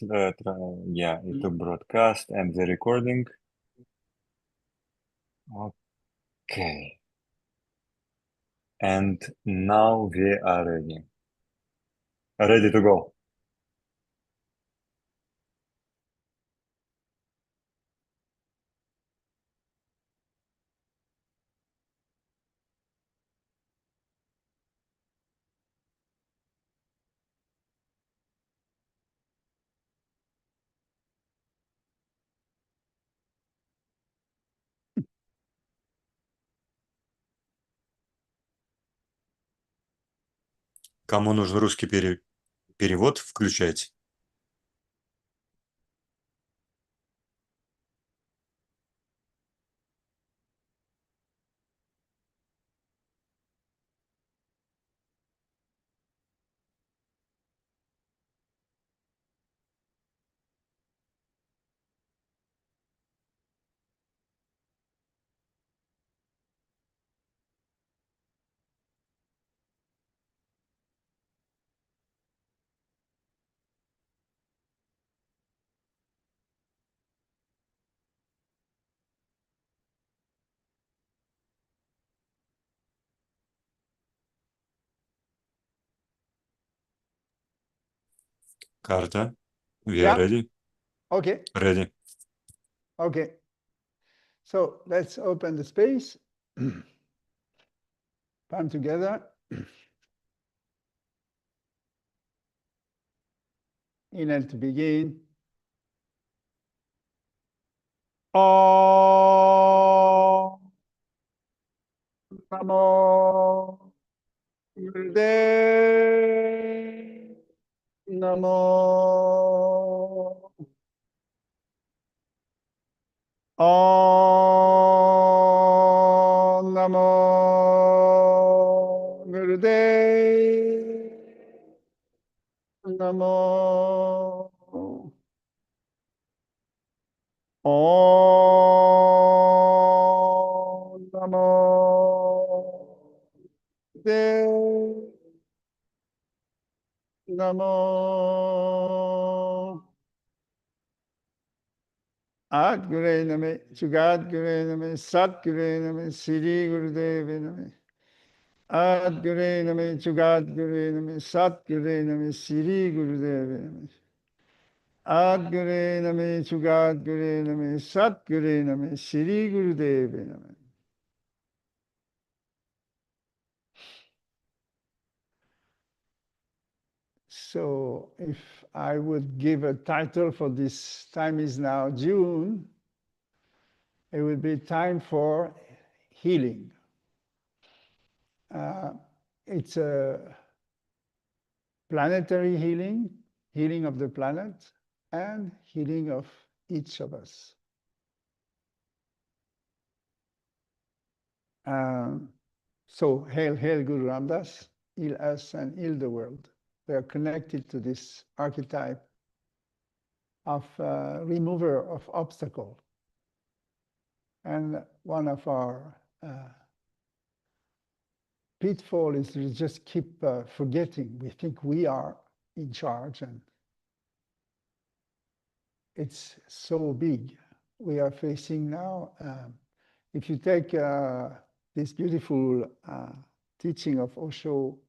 yeah, to broadcast and the recording. Okay. And now we are ready. Ready to go. Кому нужен русский перевод, включайте. Карта. We are ready. Okay. Ready. Okay. So let's open the space. Palm together. Inhale to begin. Om Namo Gurudev Namo. Om Namo Gurudev Namo. Om Namo Gurudev Namo. Ad Gure Name, Jugat Gure Name, Sat Gure Name, Siri Gurudev Name. Ad Gure Name, Jugat Gure Name, Sat Gure Name, Siri Gurudev Name. Ad Gure Name, Jugat Gure Name, Sat Gure Name, Siri Gurudev Name. So if I would give a title for this time is now June, it would be time for healing. It's a planetary healing, healing of the planet, and healing of each of us. So hail, hail Guru Ramdas, heal us and heal the world. They are connected to this archetype of remover of obstacle. And one of our pitfall is to just keep forgetting. We think we are in charge, and it's so big. We are facing now, if you take this beautiful teaching of Osho,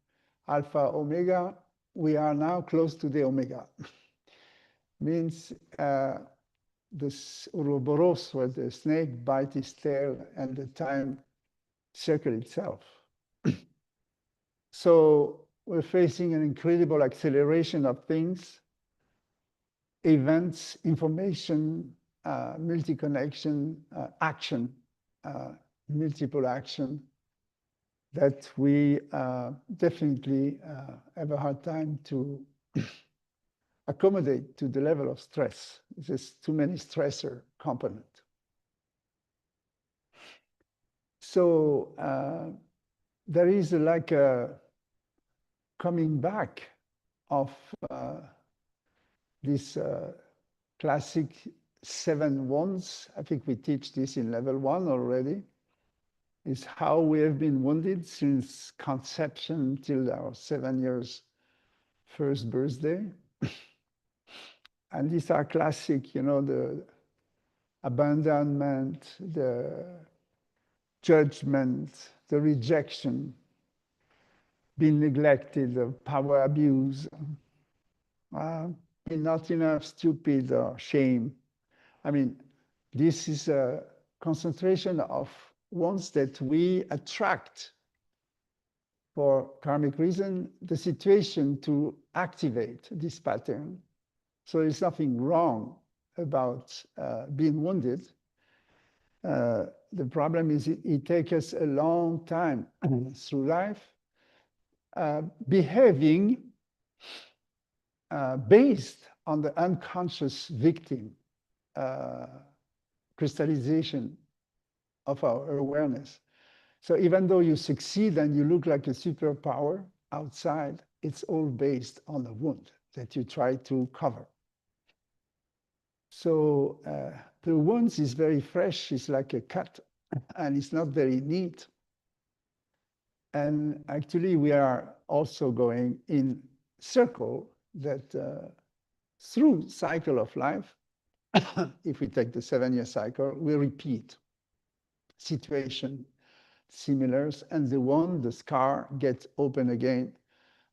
Alpha, Omega, we are now close to the Omega. Means this Ouroboros, where the snake bite its tail and the time circle itself. So we're facing an incredible acceleration of things, events, information, multi-connection, action, multiple action, that we definitely have a hard time to accommodate to the level of stress. There's too many stressor component. So there is like a coming back of this classic 7 wounds. I think we teach this in level 1 already. Is how we have been wounded since conception till our 7 years first birthday. And these are classic, you know, the abandonment, the judgment, the rejection, being neglected, the power abuse, being not enough, stupid, or shame. I mean, this is a concentration of ones that we attract for karmic reason, the situation to activate this pattern. So there's nothing wrong about being wounded. The problem is it takes us a long time through life behaving based on the unconscious victim crystallization of our awareness. So even though you succeed and you look like a superpower outside, it's all based on a wound that you try to cover. So the wound is very fresh, it's like a cut, and it's not very neat. And actually we are also going in circle that through cycle of life, if we take the 7-year cycle, we repeat situation similars, and the scar gets open again,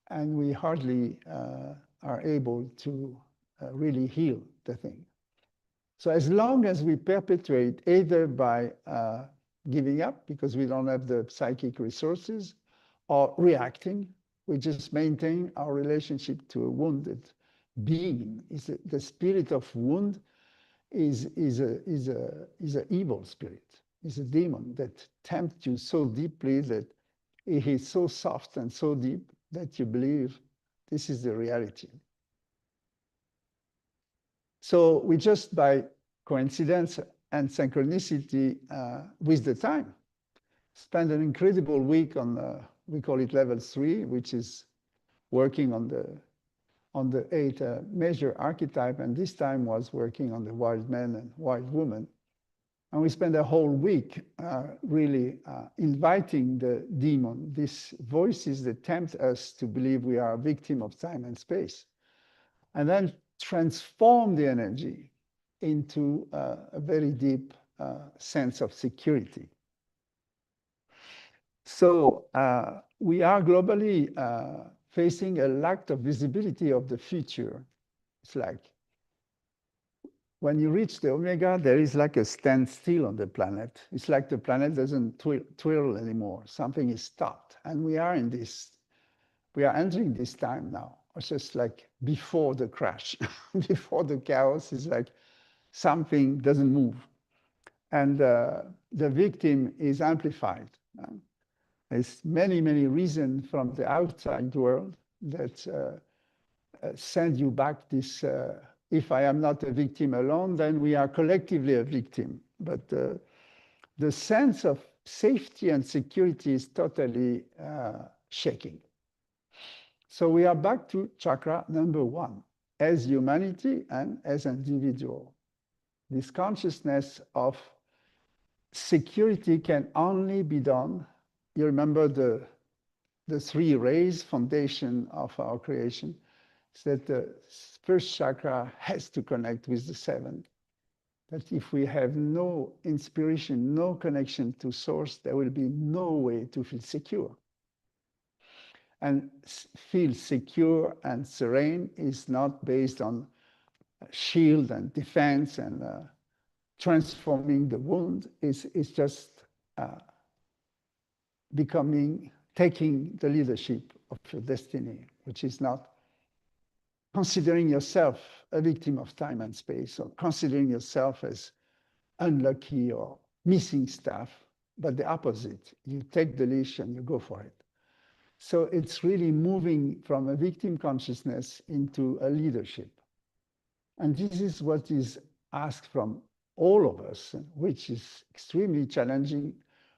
and we hardly are able to really heal the thing. So as long as we perpetuate either by giving up because we don't have the psychic resources, or reacting, we just maintain our relationship to a wounded being. The spirit of wound is an evil spirit. It's a demon that tempts you so deeply that it is so soft and so deep that you believe this is the reality. So we just, by coincidence and synchronicity with the time, spend an incredible week on, we call it level 3, which is working on the 8 major archetype, and this time was working on the wild man and wild woman. And we spent a whole week really inviting the demon, these voices that tempt us to believe we are a victim of time and space, and then transform the energy into a very deep sense of security. So we are globally facing a lack of visibility of the future. It's like when you reach the Omega, there is like a standstill on the planet. It's like the planet doesn't twirl anymore. Something is stopped. And we are in this, we are entering this time now. It's just like before the crash, before the chaos, it's like something doesn't move. And the victim is amplified. There's many, many reasons from the outside world that send you back this, if I am not a victim alone, then we are collectively a victim. But the sense of safety and security is totally shaking. So we are back to chakra number 1, as humanity and as individual. This consciousness of security can only be done. You remember the 3 rays foundation of our creation, is that the first chakra has to connect with the 7th. That if we have no inspiration, no connection to source, there will be no way to feel secure. And feel secure and serene is not based on shield and defense and transforming the wound. It's just taking the leadership of your destiny, which is not considering yourself a victim of time and space, or considering yourself as unlucky or missing stuff, but the opposite. You take the leash and you go for it. So it's really moving from a victim consciousness into a leadership. And this is what is asked from all of us, which is extremely challenging.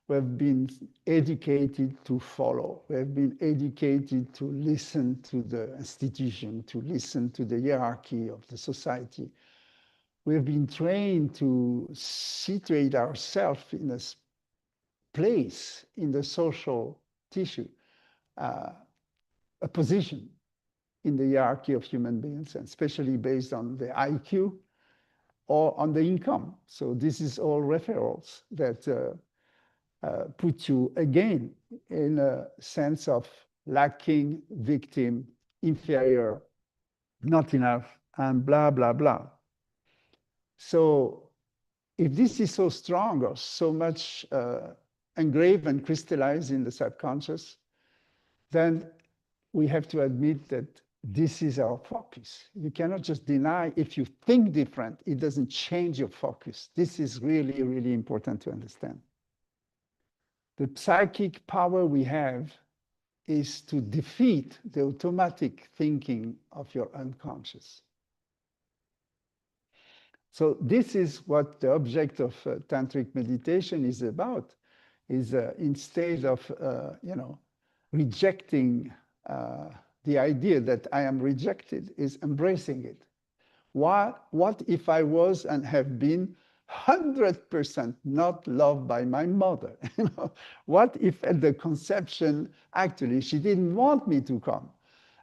We have been educated to follow. We have been educated to listen to the institution, to listen to the hierarchy of the society. We have been trained to situate ourselves in a place in the social tissue, a position. in the hierarchy of human beings, and especially based on the IQ or on the income. So this is all referrals that put you again in a sense of lacking, victim, inferior, not enough, and blah, blah, blah. So if this is so strong or so much engraved and crystallized in the subconscious, then we have to admit that this is our focus. You cannot just deny if you think different, it doesn't change your focus. This is really, really important to understand. The psychic power we have is to defeat the automatic thinking of your unconscious. So this is what the object of tantric meditation is about, is instead of, rejecting the idea that I am rejected, is embracing it. What if I was and have been 100% not loved by my mother? What if at the conception, actually, she didn't want me to come?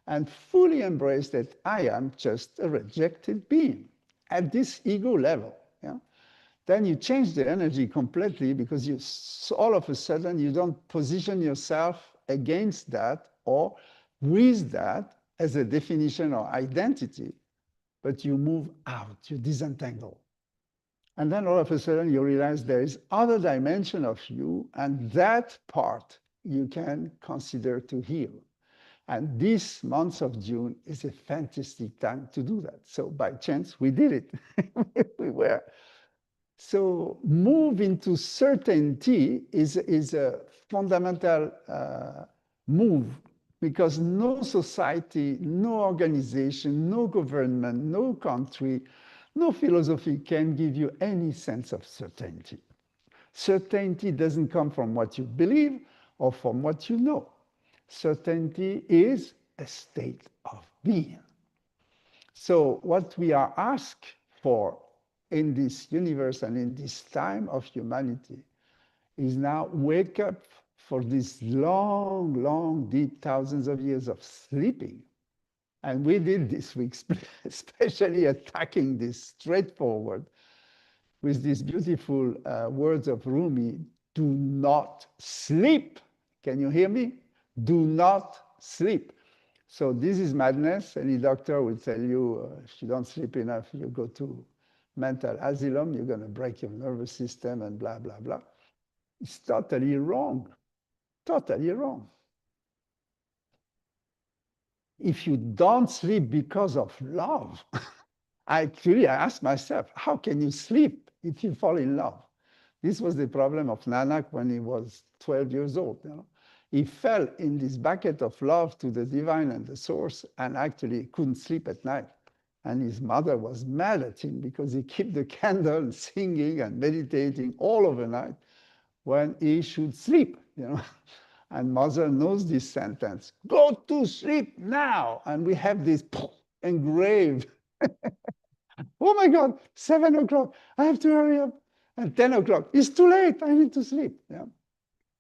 And fully embrace that I am just a rejected being at this ego level. Yeah? Then you change the energy completely, because all of a sudden you don't position yourself against that or with that as a definition or identity, but you move out, you disentangle. And then all of a sudden you realize there is other dimension of you, and that part you can consider to heal. And this month of June is a fantastic time to do that. So by chance, we did it. We were. So move into certainty is a fundamental move, because no society, no organization, no government, no country, no philosophy can give you any sense of certainty. Certainty doesn't come from what you believe or from what you know. Certainty is a state of being. So what we are asked for in this universe and in this time of humanity is now wake up for this long, long, deep thousands of years of sleeping. And we did this week, especially attacking this straightforward with these beautiful words of Rumi: do not sleep. Can you hear me? Do not sleep. So this is madness. Any doctor will tell you, if you don't sleep enough, you go to mental asylum, you're going to break your nervous system and blah, blah, blah. It's totally wrong. Totally wrong. If you don't sleep because of love, I asked myself, how can you sleep if you fall in love? This was the problem of Nanak when he was 12 years old. He fell in this bucket of love to the divine and the source, and actually couldn't sleep at night. And his mother was mad at him because he kept the candle singing and meditating all overnight when he should sleep. And mother knows this sentence: go to sleep now. And we have this engraved. Oh my God, 7 o'clock, I have to hurry up. And 10 o'clock, it's too late, I need to sleep.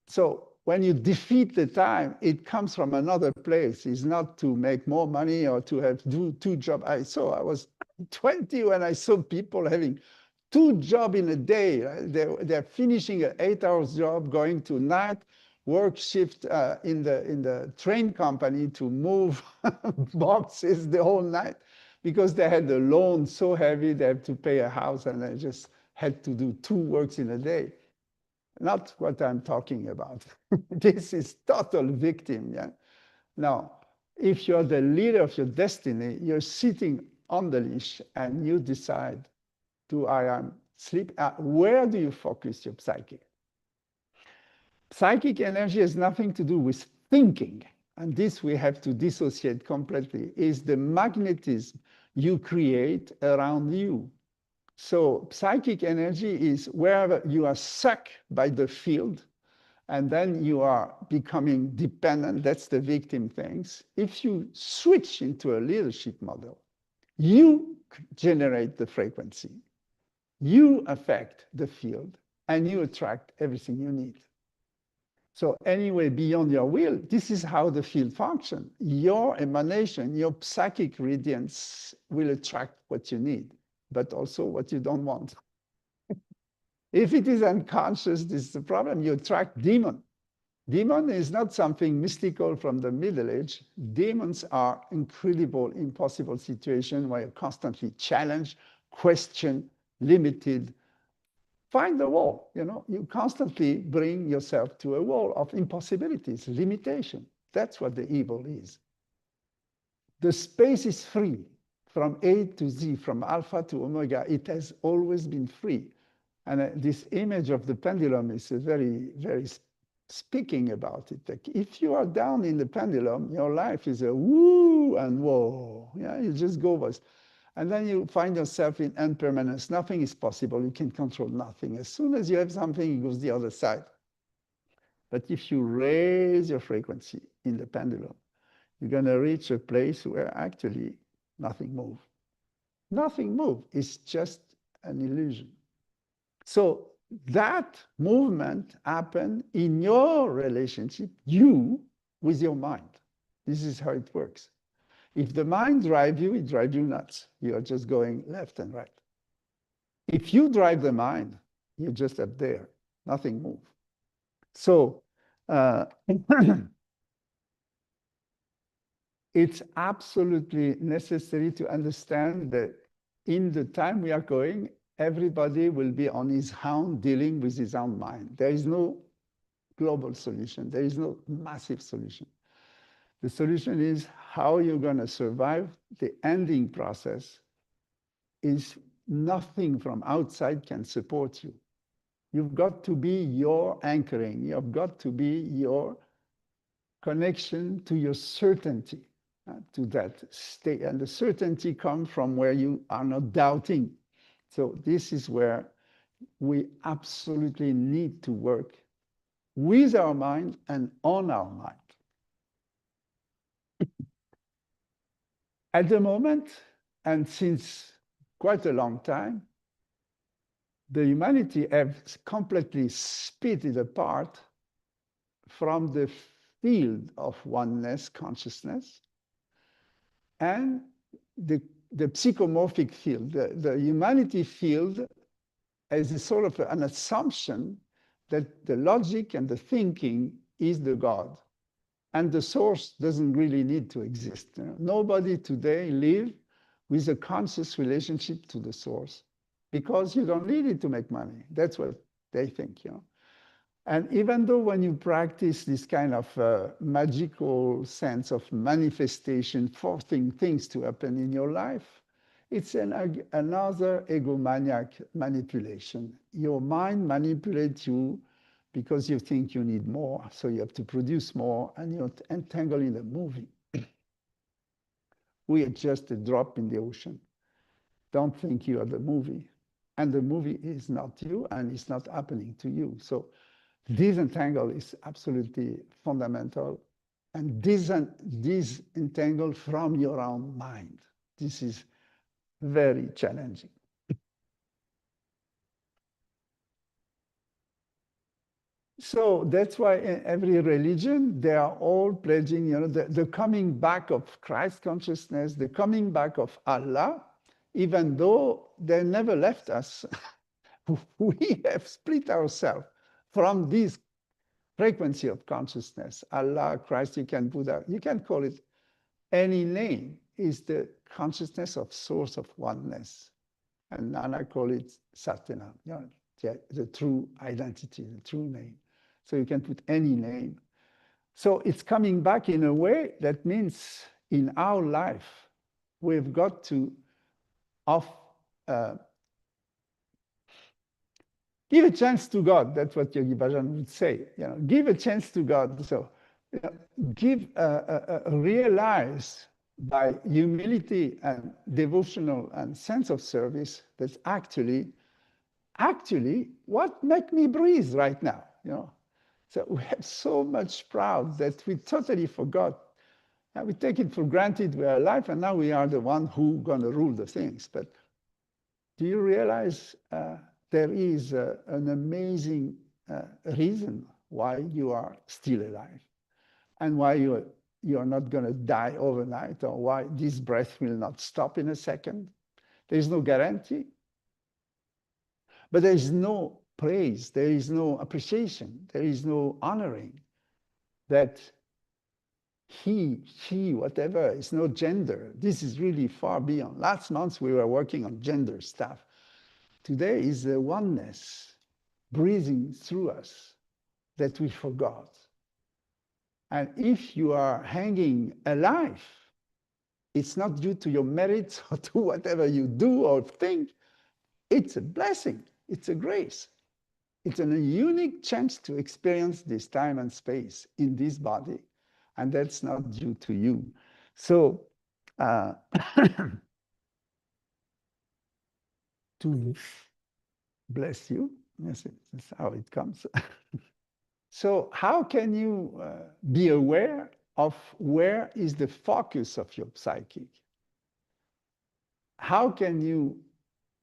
So when you defeat the time, it comes from another place. It's not to make more money or to have two jobs. I was 20 when I saw people having 2 jobs in a day. They're finishing an 8-hour job, going to night work shift in the train company to move boxes the whole night, because they had a loan so heavy they had to pay a house, and they just had to do 2 works in a day. Not what I'm talking about. This is total victim. Yeah? Now, if you're the leader of your destiny, you're sitting on the leash and you decide, do I sleep? Where do you focus your psyche? Psychic energy has nothing to do with thinking. And this we have to dissociate completely, is the magnetism you create around you. So psychic energy is wherever you are sucked by the field, and then you are becoming dependent. That's the victim things. If you switch into a leadership model, you generate the frequency, you affect the field, and you attract everything you need. So anyway, beyond your will, this is how the field functions. Your emanation, your psychic radiance will attract what you need, but also what you don't want. If it is unconscious, this is the problem. You attract demon. Demon is not something mystical from the Middle Age. Demons are incredible, impossible situations where you're constantly challenged, questioned, limited. Find the wall, you constantly bring yourself to a wall of impossibilities, limitation. That's what the evil is. The space is free from A to Z, from alpha to omega. It has always been free. And this image of the pendulum is very, very speaking about it. Like if you are down in the pendulum, your life is a woo and whoa. Yeah, you just go with. And then you find yourself in impermanence. Nothing is possible. You can control nothing. As soon as you have something, it goes the other side. But if you raise your frequency in the pendulum, you're going to reach a place where actually nothing moves. Nothing moves. It's just an illusion. So that movement happened in your relationship, you with your mind. This is how it works. If the mind drives you, it drives you nuts. You're just going left and right. If you drive the mind, you're just up there. Nothing moves. So it's absolutely necessary to understand that in the time we are going, everybody will be on his own dealing with his own mind. There is no global solution. There is no massive solution. The solution is how you're going to survive. The ending process is nothing from outside can support you. You've got to be your anchoring. You've got to be your connection to your certainty, to that state. And the certainty comes from where you are not doubting. So this is where we absolutely need to work with our mind and on our mind. At the moment, and since quite a long time, the humanity has completely split it apart from the field of oneness consciousness and the psychomorphic field. The humanity field as a sort of an assumption that the logic and the thinking is the God. And the source doesn't really need to exist. Nobody today lives with a conscious relationship to the source because you don't need it to make money. That's what they think. And even though when you practice this kind of magical sense of manifestation, forcing things to happen in your life, it's another egomaniac manipulation. Your mind manipulates you because you think you need more, so you have to produce more, and you're entangled in a movie. We are just a drop in the ocean. Don't think you are the movie. And the movie is not you, and it's not happening to you. So disentangle is absolutely fundamental, and disentangle from your own mind. This is very challenging. So that's why in every religion, they are all pledging, the coming back of Christ consciousness, the coming back of Allah, even though they never left us. We have split ourselves from this frequency of consciousness. Allah, Christ, you can call it any name, is the consciousness of source of oneness. And Nana call it Satana, the true identity, the true name. So you can put any name. So it's coming back in a way that means in our life, we've got to give a chance to God. That's what Yogi Bhajan would say. Give a chance to God. So realize by humility and devotional and sense of service that actually what make me breathe right now, So we have so much proud that we totally forgot. And we take it for granted we are alive, and now we are the one who going to rule the things. But do you realize there is an amazing reason why you are still alive and why you are not going to die overnight, or why this breath will not stop in a second. There is no guarantee. But there is no praise, there is no appreciation, there is no honoring that he, she, whatever, is no gender. This is really far beyond. Last month we were working on gender stuff. Today is the oneness breathing through us that we forgot. And if you are hanging alive, it's not due to your merits or to whatever you do or think. It's a blessing. It's a grace. It's a unique chance to experience this time and space in this body. And that's not due to you. So, to bless you, yes, that's how it comes. So how can you be aware of where is the focus of your psychic? How can you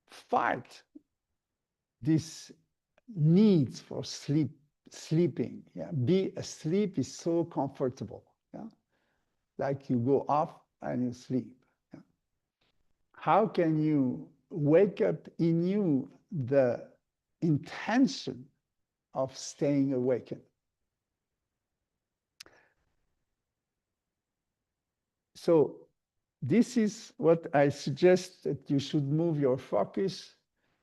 fight this need for sleeping? Yeah? Be asleep is so comfortable. Yeah? Like you go off and you sleep. Yeah? How can you wake up in you the intention of staying awakened? So this is what I suggest, that you should move your focus.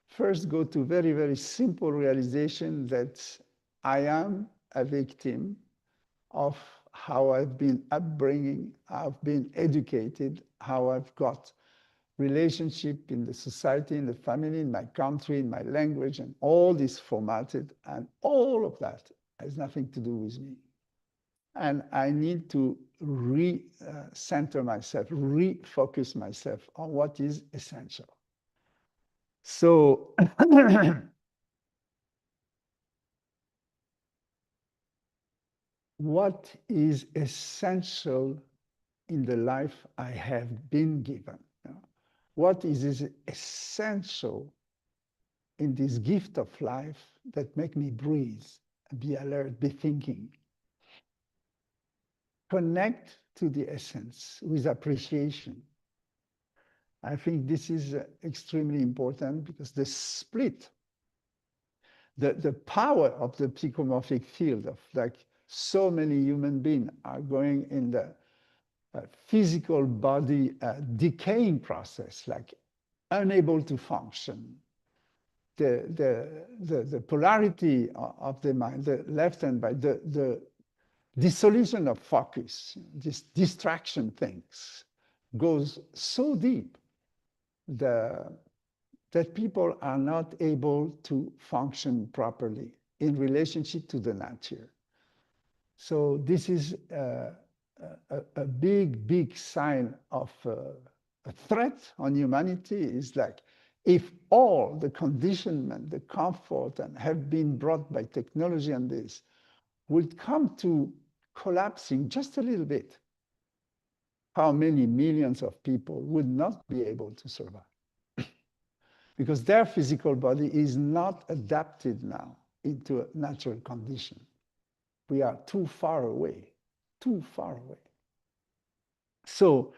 First, go to very, very simple realization that I am a victim of how I've been upbringing, I've been educated, how I've got relationship in the society, in the family, in my country, in my language, and all this formatted, and all of that has nothing to do with me. And I need to re-center myself, refocus myself on what is essential. So what is essential in the life I have been given? What is essential in this gift of life that make me breathe, be alert, be thinking? Connect to the essence with appreciation. I think this is extremely important, because the split, the power of the psychomorphic field of like so many human beings are going in the physical body decaying process, like unable to function. The polarity of the mind, the left and right, the dissolution of focus, this distraction things goes so deep that people are not able to function properly in relationship to the nature. So this is a big, big sign of a threat on humanity. Is like, if all the conditionment, the comfort, and have been brought by technology and this, would come to collapsing just a little bit, how many millions of people would not be able to survive? Because their physical body is not adapted now into a natural condition. We are too far away, too far away. So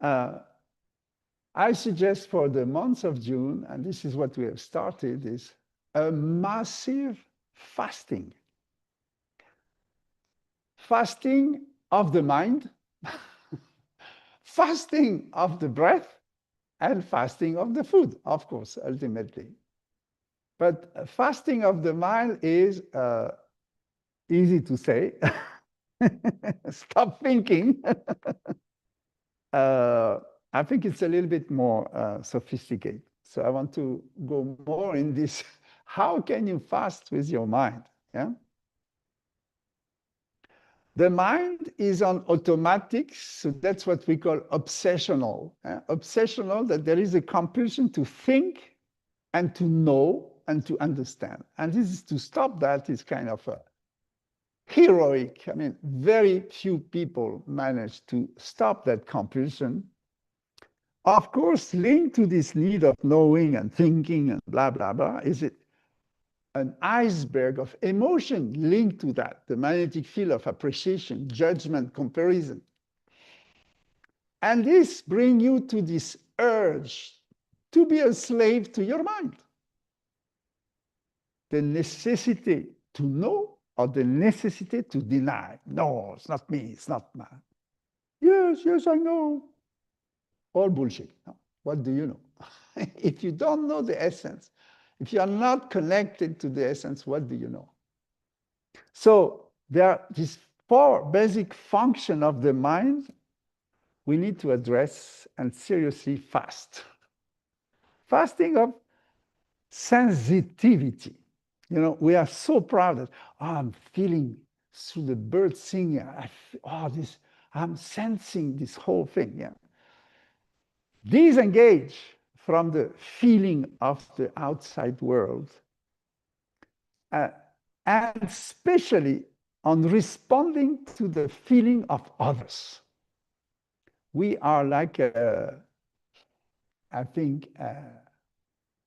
I suggest for the month of June, and this is what we have started, is a massive fasting. Fasting of the mind, fasting of the breath, and fasting of the food, of course, ultimately. But fasting of the mind is easy to say. Stop thinking. I think it's a little bit more sophisticated. So I want to go more in this. How can you fast with your mind? Yeah. The mind is on automatic, so that's what we call obsessional. Obsessional, that there is a compulsion to think and to know and to understand. And this is, to stop that is kind of a heroic. I mean, very few people manage to stop that compulsion. Of course, linked to this need of knowing and thinking and blah, blah, blah, is it an iceberg of emotion linked to that, the magnetic field of appreciation, judgment, comparison. And this brings you to this urge to be a slave to your mind. The necessity to know or the necessity to deny. No, it's not me, it's not mine. Yes, yes, I know. All bullshit. No. What do you know? If you don't know the essence, if you are not connected to the essence, what do you know? So there are these four basic functions of the mind we need to address and seriously fast. Fasting of sensitivity. You know, we are so proud that, oh, I'm feeling through the bird singing, I'm sensing this whole thing. Yeah. Disengage from the feeling of the outside world, and especially on responding to the feeling of others. We are like, I think,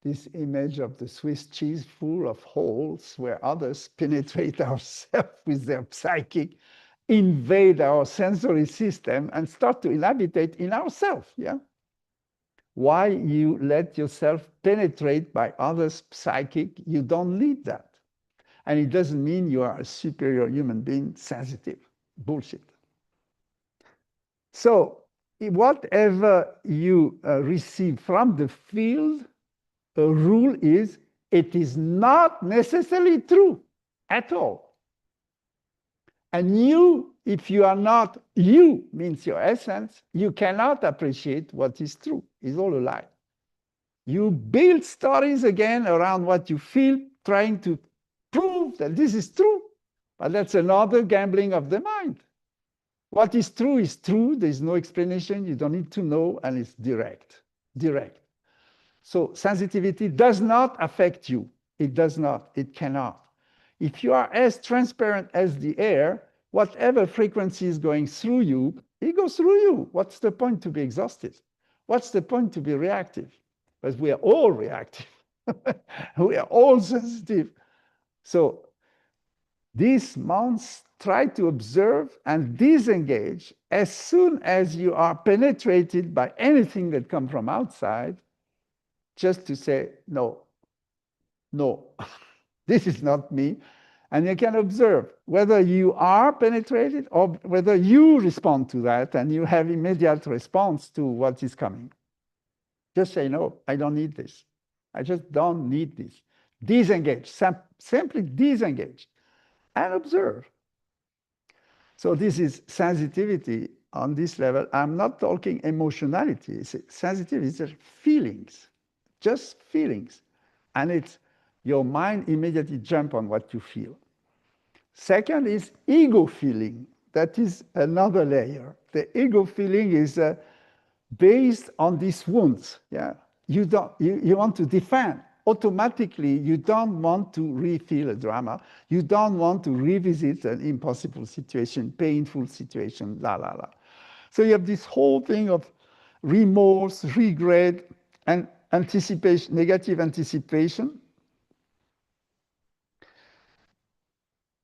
this image of the Swiss cheese full of holes where others penetrate ourselves with their psychic, invade our sensory system, and start to inhabitate in ourselves. Yeah. Why you let yourself penetrate by others' psychic? You don't need that. And it doesn't mean you are a superior human being, sensitive. Bullshit. So whatever you receive from the field, a rule is it is not necessarily true at all. And you, if you are not, you means your essence, you cannot appreciate what is true. It's all a lie. You build stories again around what you feel, trying to prove that this is true. But that's another gambling of the mind. What is true is true. There's no explanation. You don't need to know, and it's direct. Direct. So sensitivity does not affect you. It does not. It cannot. If you are as transparent as the air, whatever frequency is going through you, it goes through you. What's the point to be exhausted? What's the point to be reactive? Because we are all reactive. We are all sensitive. So these months, try to observe and disengage as soon as you are penetrated by anything that comes from outside, just to say, no, no, this is not me. And you can observe whether you are penetrated or whether you respond to that and you have immediate response to what is coming. Just say, no, I don't need this. I just don't need this. Disengage, simply disengage and observe. So this is sensitivity on this level. I'm not talking emotionality. Sensitivity is feelings, just feelings. And it's your mind immediately jump on what you feel. Second is ego feeling. That is another layer. The ego feeling is based on these wounds. Yeah, you want to defend. Automatically, you don't want to re-feel a drama. You don't want to revisit an impossible situation, painful situation, la la la. So you have this whole thing of remorse, regret, and anticipation, negative anticipation.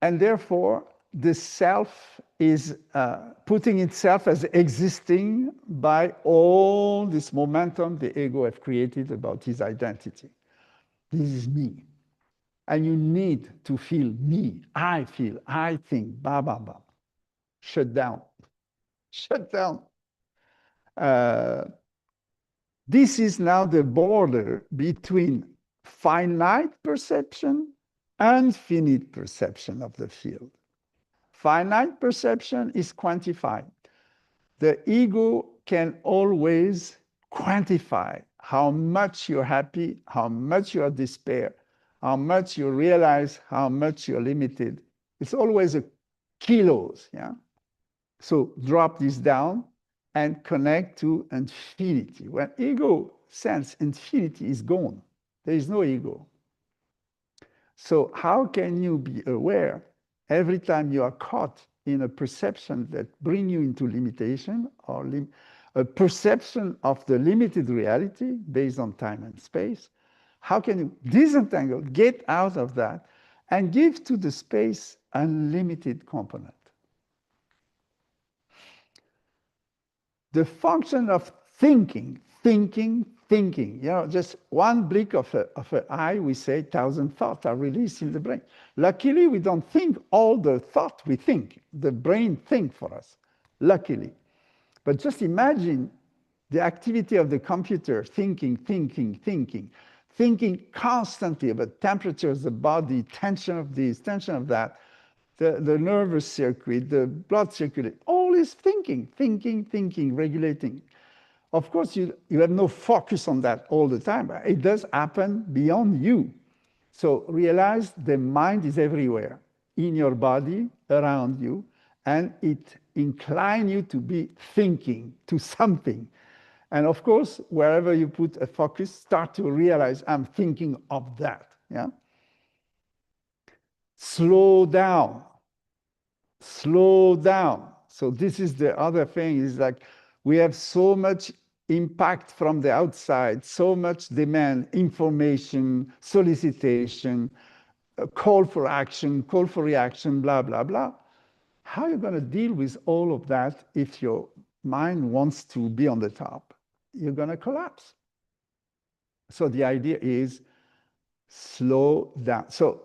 And therefore, the self is putting itself as existing by all this momentum the ego have created about his identity. This is me. And you need to feel me. I feel, I think, ba, ba, ba. Shut down. Shut down. This is now the border between finite perception and finite perception of the field. Finite perception is quantified. The ego can always quantify how much you're happy, how much you're despair, how much you realize how much you're limited. It's always a kilos, yeah? So drop this down and connect to infinity. When ego sense infinity is gone, there is no ego. So how can you be aware every time you are caught in a perception that brings you into limitation or a perception of the limited reality based on time and space? How can you disentangle, get out of that, and give to the space unlimited component? The function of thinking, just one blink of an eye, we say 1,000 thoughts are released in the brain. Luckily, we don't think all the thought we think. The brain thinks for us, luckily. But just imagine the activity of the computer, thinking constantly about temperatures, the body, tension of this, tension of that, the nervous circuit, the blood circuit, all is thinking, regulating. Of course, you have no focus on that all the time. It does happen beyond you. So realize the mind is everywhere, in your body, around you, and it inclines you to be thinking to something. And of course, wherever you put a focus, start to realize, I'm thinking of that. Yeah? Slow down. Slow down. So this is the other thing, is like we have so much impact from the outside, so much demand, information, solicitation, call for action, call for reaction, blah, blah, blah. How are you going to deal with all of that if your mind wants to be on the top? You're going to collapse. So the idea is slow down. So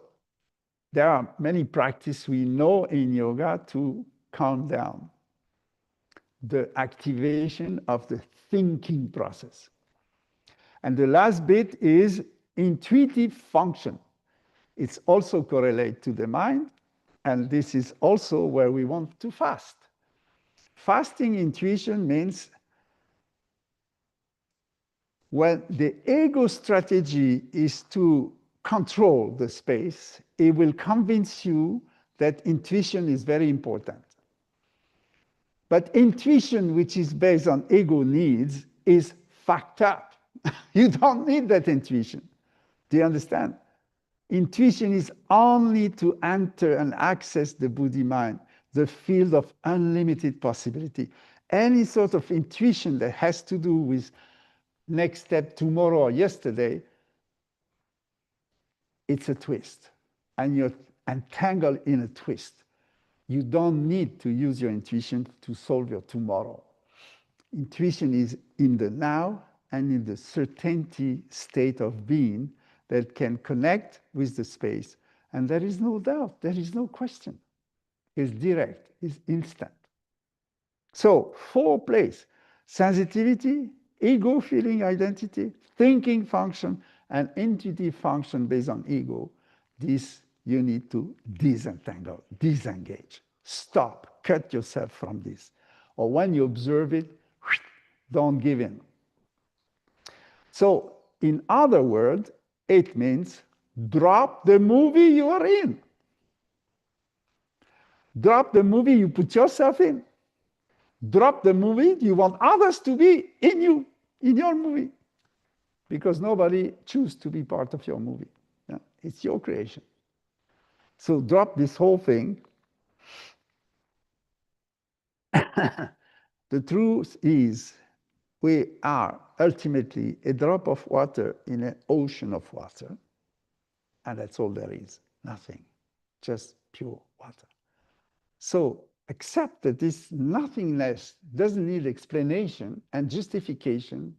there are many practices we know in yoga to calm down. The activation of the thinking process. And the last bit is intuitive function. It's also correlated to the mind, and this is also where we want to fast. Fasting intuition means when the ego strategy is to control the space, it will convince you that intuition is very important. But intuition, which is based on ego needs, is fucked up. You don't need that intuition. Do you understand? Intuition is only to enter and access the Buddhi mind, the field of unlimited possibility. Any sort of intuition that has to do with next step tomorrow or yesterday, it's a twist. And you're entangled in a twist. You don't need to use your intuition to solve your tomorrow. Intuition is in the now and in the certainty state of being that can connect with the space. And there is no doubt, there is no question. It's direct, it's instant. So 4 places: sensitivity, ego feeling identity, thinking function, and intuitive function based on ego. This you need to disentangle, disengage, stop, cut yourself from this. Or when you observe it, don't give in. So in other words, it means drop the movie you are in. Drop the movie you put yourself in. Drop the movie you want others to be in you, in your movie. Because nobody chooses to be part of your movie. Yeah? It's your creation. So drop this whole thing. The truth is, we are ultimately a drop of water in an ocean of water. And that's all there is, nothing, just pure water. So accept that this nothingness doesn't need explanation and justification.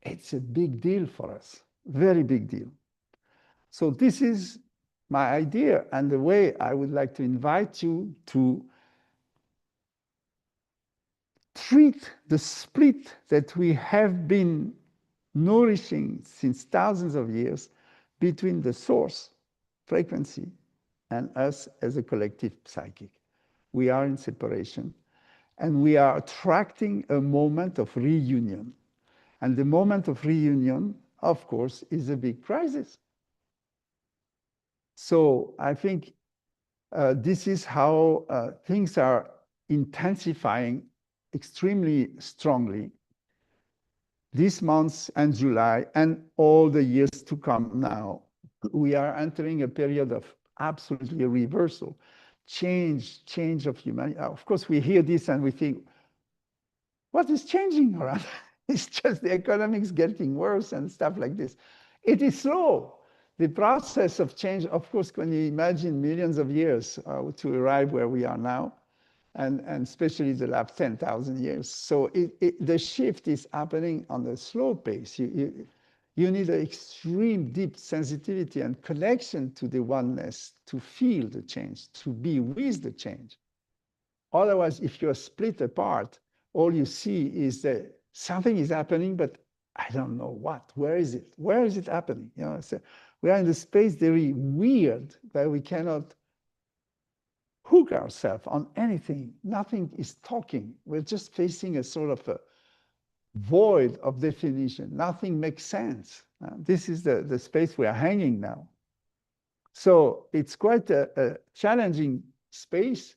It's a big deal for us, very big deal. So this is my idea and the way I would like to invite you to treat the split that we have been nourishing since thousands of years between the source, frequency, and us as a collective psychic. We are in separation, and we are attracting a moment of reunion. And the moment of reunion, of course, is a big crisis. So I think this is how things are intensifying extremely strongly this month and July and all the years to come now. We are entering a period of absolutely reversal, change of humanity. Of course, we hear this and we think, what is changing around? It's just the economics getting worse and stuff like this. It is slow. The process of change, of course, when you imagine millions of years to arrive where we are now, and especially the last 10,000 years. So the shift is happening on a slow pace. You need an extreme deep sensitivity and connection to the oneness to feel the change, to be with the change. Otherwise, if you're split apart, all you see is that something is happening, but I don't know what. Where is it? Where is it happening? You know, so we are in the space very weird that we cannot hook ourselves on anything. Nothing is talking. We're just facing a sort of a void of definition. Nothing makes sense. This is the space we are hanging now. So it's quite a challenging space.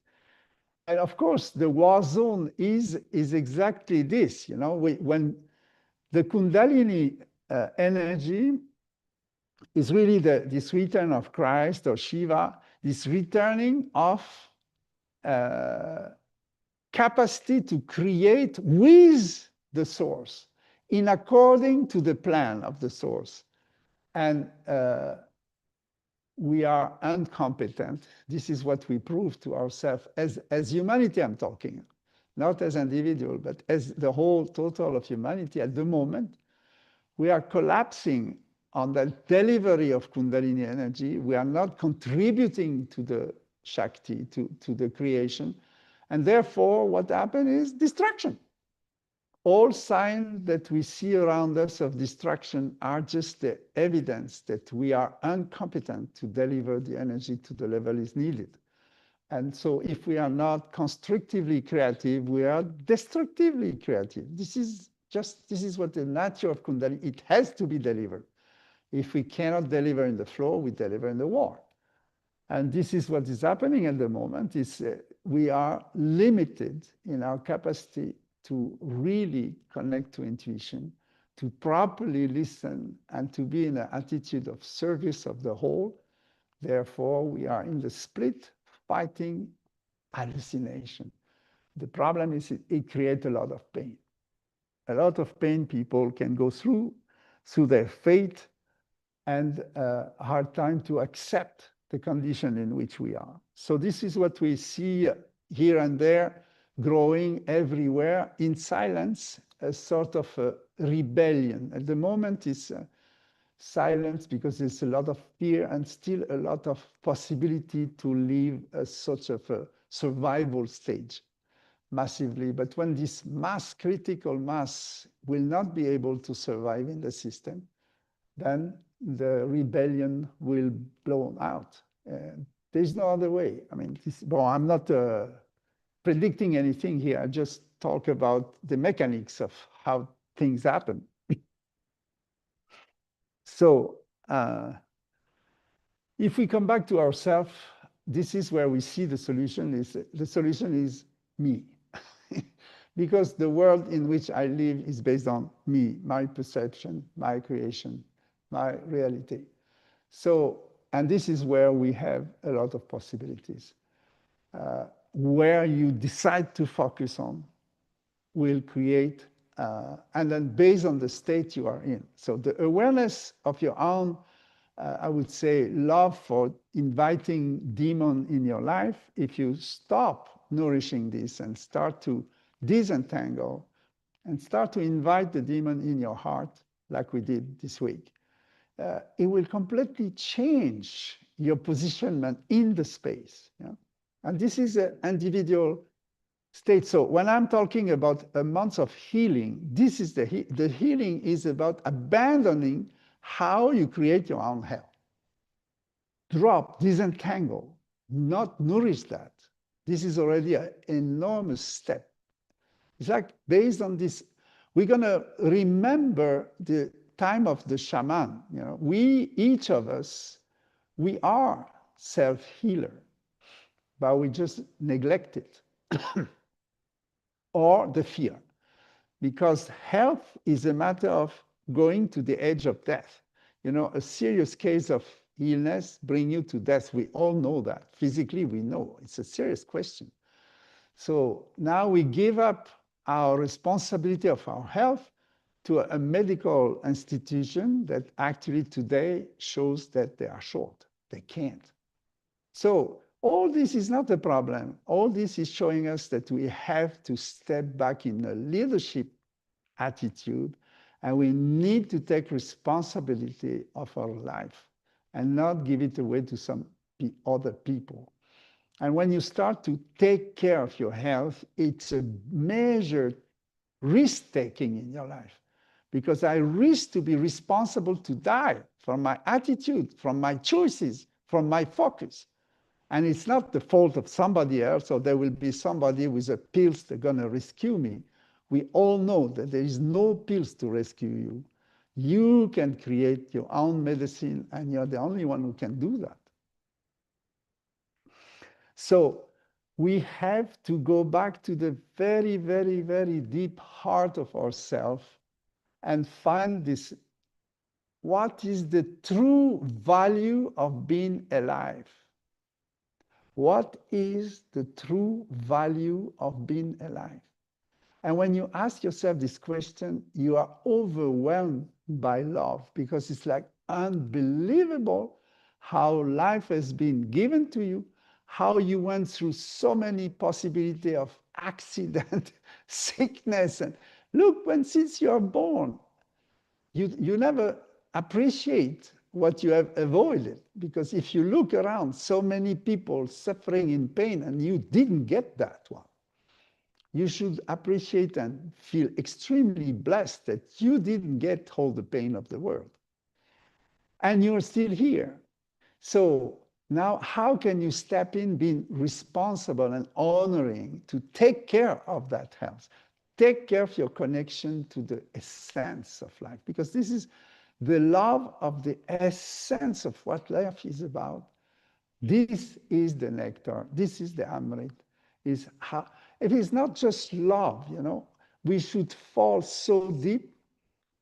And of course, the war zone is exactly this. You know, when the Kundalini energy is really this return of Christ or Shiva, this returning of capacity to create with the source, in according to the plan of the source. And we are incompetent. This is what we prove to ourselves as humanity, I'm talking, not as individual, but as the whole total of humanity at the moment. We are collapsing on the delivery of Kundalini energy. We are not contributing to the Shakti, to the creation. And therefore, what happened is destruction. All signs that we see around us of destruction are just the evidence that we are incompetent to deliver the energy to the level is needed. And so if we are not constructively creative, we are destructively creative. This is what the nature of Kundalini, it has to be delivered. If we cannot deliver in the flow, we deliver in the war. And this is what is happening at the moment, is we are limited in our capacity to really connect to intuition, to properly listen, and to be in an attitude of service of the whole. Therefore, we are in the split, fighting hallucination. The problem is it creates a lot of pain. A lot of pain people can go through their fate and a hard time to accept the condition in which we are. So this is what we see here and there, growing everywhere in silence, a sort of a rebellion. At the moment, it's silence because there's a lot of fear and still a lot of possibility to live as such of a survival stage massively. But when this mass, critical mass, will not be able to survive in the system, then the rebellion will blow out. There's no other way. I mean, I'm not predicting anything here. I just talk about the mechanics of how things happen. So if we come back to ourselves, this is where we see the solution is me. Because the world in which I live is based on me, my perception, my creation, my reality. So, and this is where we have a lot of possibilities. Where you decide to focus on will create, and then based on the state you are in. So the awareness of your own, I would say, love for inviting demon in your life, if you stop nourishing this and start to disentangle and start to invite the demon in your heart, like we did this week, it will completely change your positionment in the space. Yeah? And this is an individual state. So when I'm talking about a month of healing, this is the healing is about abandoning how you create your own hell. Drop, disentangle, not nourish that. This is already an enormous step. It's like based on this, we're going to remember the time of the shaman. You know, we, each of us, we are self-healer, but we just neglect it. Or the fear. Because health is a matter of going to the edge of death. You know, a serious case of illness bring you to death. We all know that. Physically, we know. It's a serious question. So now we give up our responsibility of our health to a medical institution that actually today shows that they are short. They can't. So all this is not a problem. All this is showing us that we have to step back in a leadership attitude, and we need to take responsibility of our life and not give it away to some other people. And when you start to take care of your health, it's a measured risk-taking in your life, because I risk to be responsible to die from my attitude, from my choices, from my focus. And it's not the fault of somebody else, or there will be somebody with a pills that's going to rescue me. We all know that there is no pills to rescue you. You can create your own medicine, and you're the only one who can do that. So we have to go back to the very, very, very deep heart of ourselves and find this, what is the true value of being alive? What is the true value of being alive? And when you ask yourself this question, you are overwhelmed by love, because it's like unbelievable how life has been given to you, how you went through so many possibilities of accident, sickness. And look, since you are born, you never appreciate what you have avoided, because if you look around, so many people suffering in pain, and you didn't get that one. You should appreciate and feel extremely blessed that you didn't get all the pain of the world. And you're still here. So now how can you step in being responsible and honoring to take care of that health? Take care of your connection to the essence of life, because this is the love of the essence of what life is about. This is the nectar. This is the Amrit. Is how it is not just love, you know. We should fall so deep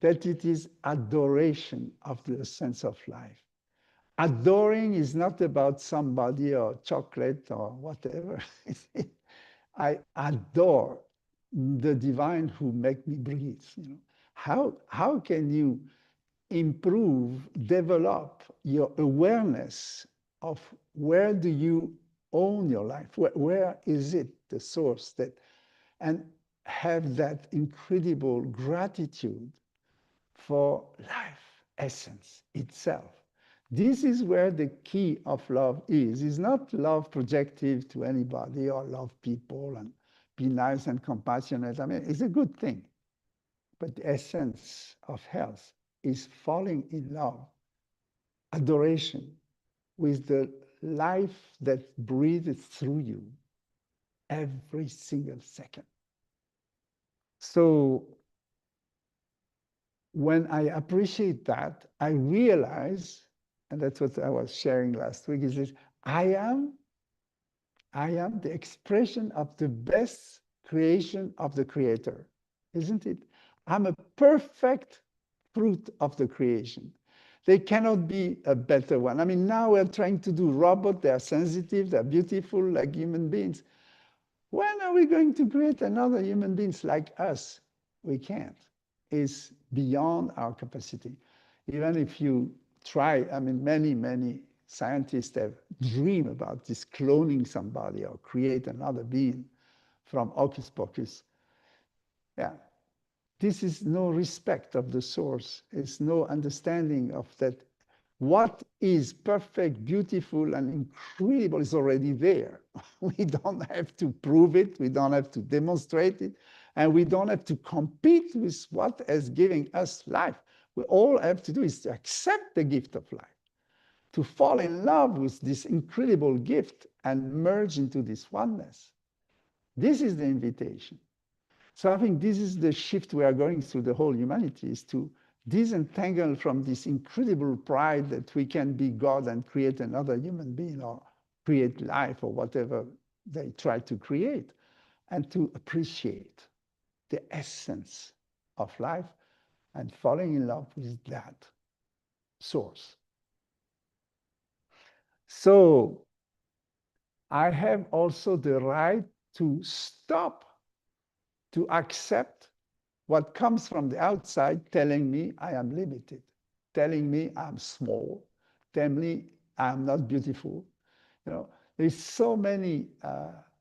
that it is adoration of the essence of life. Adoring is not about somebody or chocolate or whatever. I adore the divine who make me breathe. You know, how can you improve, develop your awareness of where do you own your life? Where is it, the source that, and have that incredible gratitude for life, essence itself. This is where the key of love is. It's not love projective to anybody or love people and be nice and compassionate. I mean, it's a good thing. But the essence of health is falling in love, adoration with the life that breathes through you every single second. So when I appreciate that, I realize, and that's what I was sharing last week, is that I am the expression of the best creation of the Creator, isn't it? I'm a perfect fruit of the creation. There cannot be a better one. I mean, now we're trying to do robots. They are sensitive, they're beautiful like human beings. When are we going to create another human beings like us? We can't. It's beyond our capacity. Even if you try, I mean, many scientists have dreamed about this cloning somebody or create another being from hocus pocus. Yeah. This is no respect of the source. It's no understanding of that. What is perfect, beautiful, and incredible is already there. We don't have to prove it. We don't have to demonstrate it. And we don't have to compete with what is giving us life. We all have to do is to accept the gift of life, to fall in love with this incredible gift and merge into this oneness. This is the invitation. So I think this is the shift we are going through, the whole humanity, is to disentangle from this incredible pride that we can be God and create another human being or create life or whatever they try to create, and to appreciate the essence of life and falling in love with that source. So I have also the right to stop, to accept what comes from the outside telling me I am limited, telling me I'm small, telling me I'm not beautiful. You know, there's so many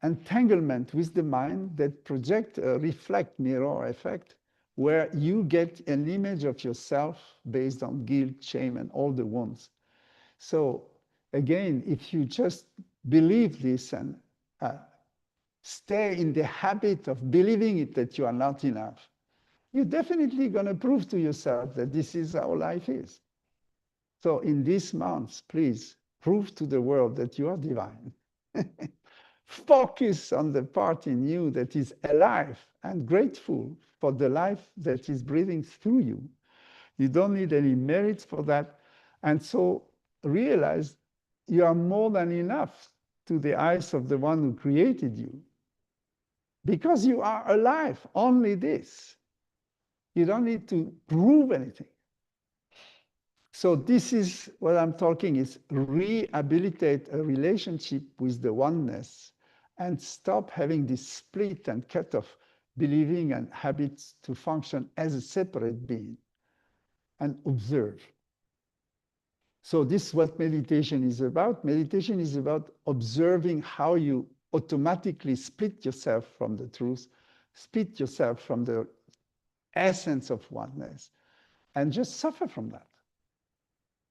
entanglement with the mind that project a reflect mirror effect, where you get an image of yourself based on guilt, shame, and all the wounds. So again, if you just believe this and stay in the habit of believing it that you are not enough, you're definitely going to prove to yourself that this is how life is. So in these months, please prove to the world that you are divine. Focus on the part in you that is alive and grateful for the life that is breathing through you. You don't need any merits for that. And so realize you are more than enough to the eyes of the one who created you. Because you are alive, only this. You don't need to prove anything. So this is what I'm talking is rehabilitate a relationship with the oneness and stop having this split and cut off believing and habits to function as a separate being and observe. So this is what meditation is about. Meditation is about observing how you automatically split yourself from the truth, split yourself from the essence of oneness, and just suffer from that.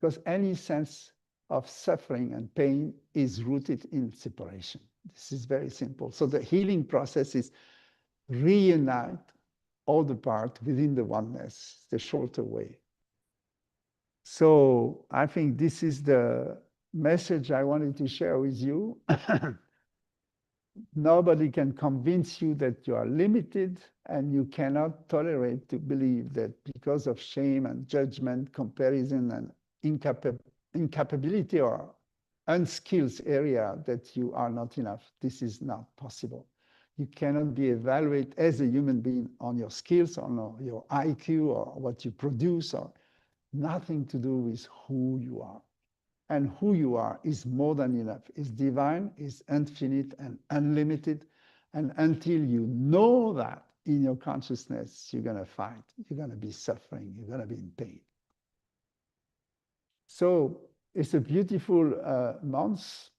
Because any sense of suffering and pain is rooted in separation. This is very simple. So the healing process is reunite all the parts within the oneness, the shorter way. So I think this is the message I wanted to share with you. Nobody can convince you that you are limited, and you cannot tolerate to believe that because of shame and judgment, comparison, and incapability or unskilled area that you are not enough. This is not possible. You cannot be evaluated as a human being on your skills, on your IQ, or what you produce, or nothing to do with who you are. And who you are is more than enough. It's divine, it's infinite and unlimited. And until you know that in your consciousness, you're going to fight, you're going to be suffering, you're going to be in pain. So it's a beautiful month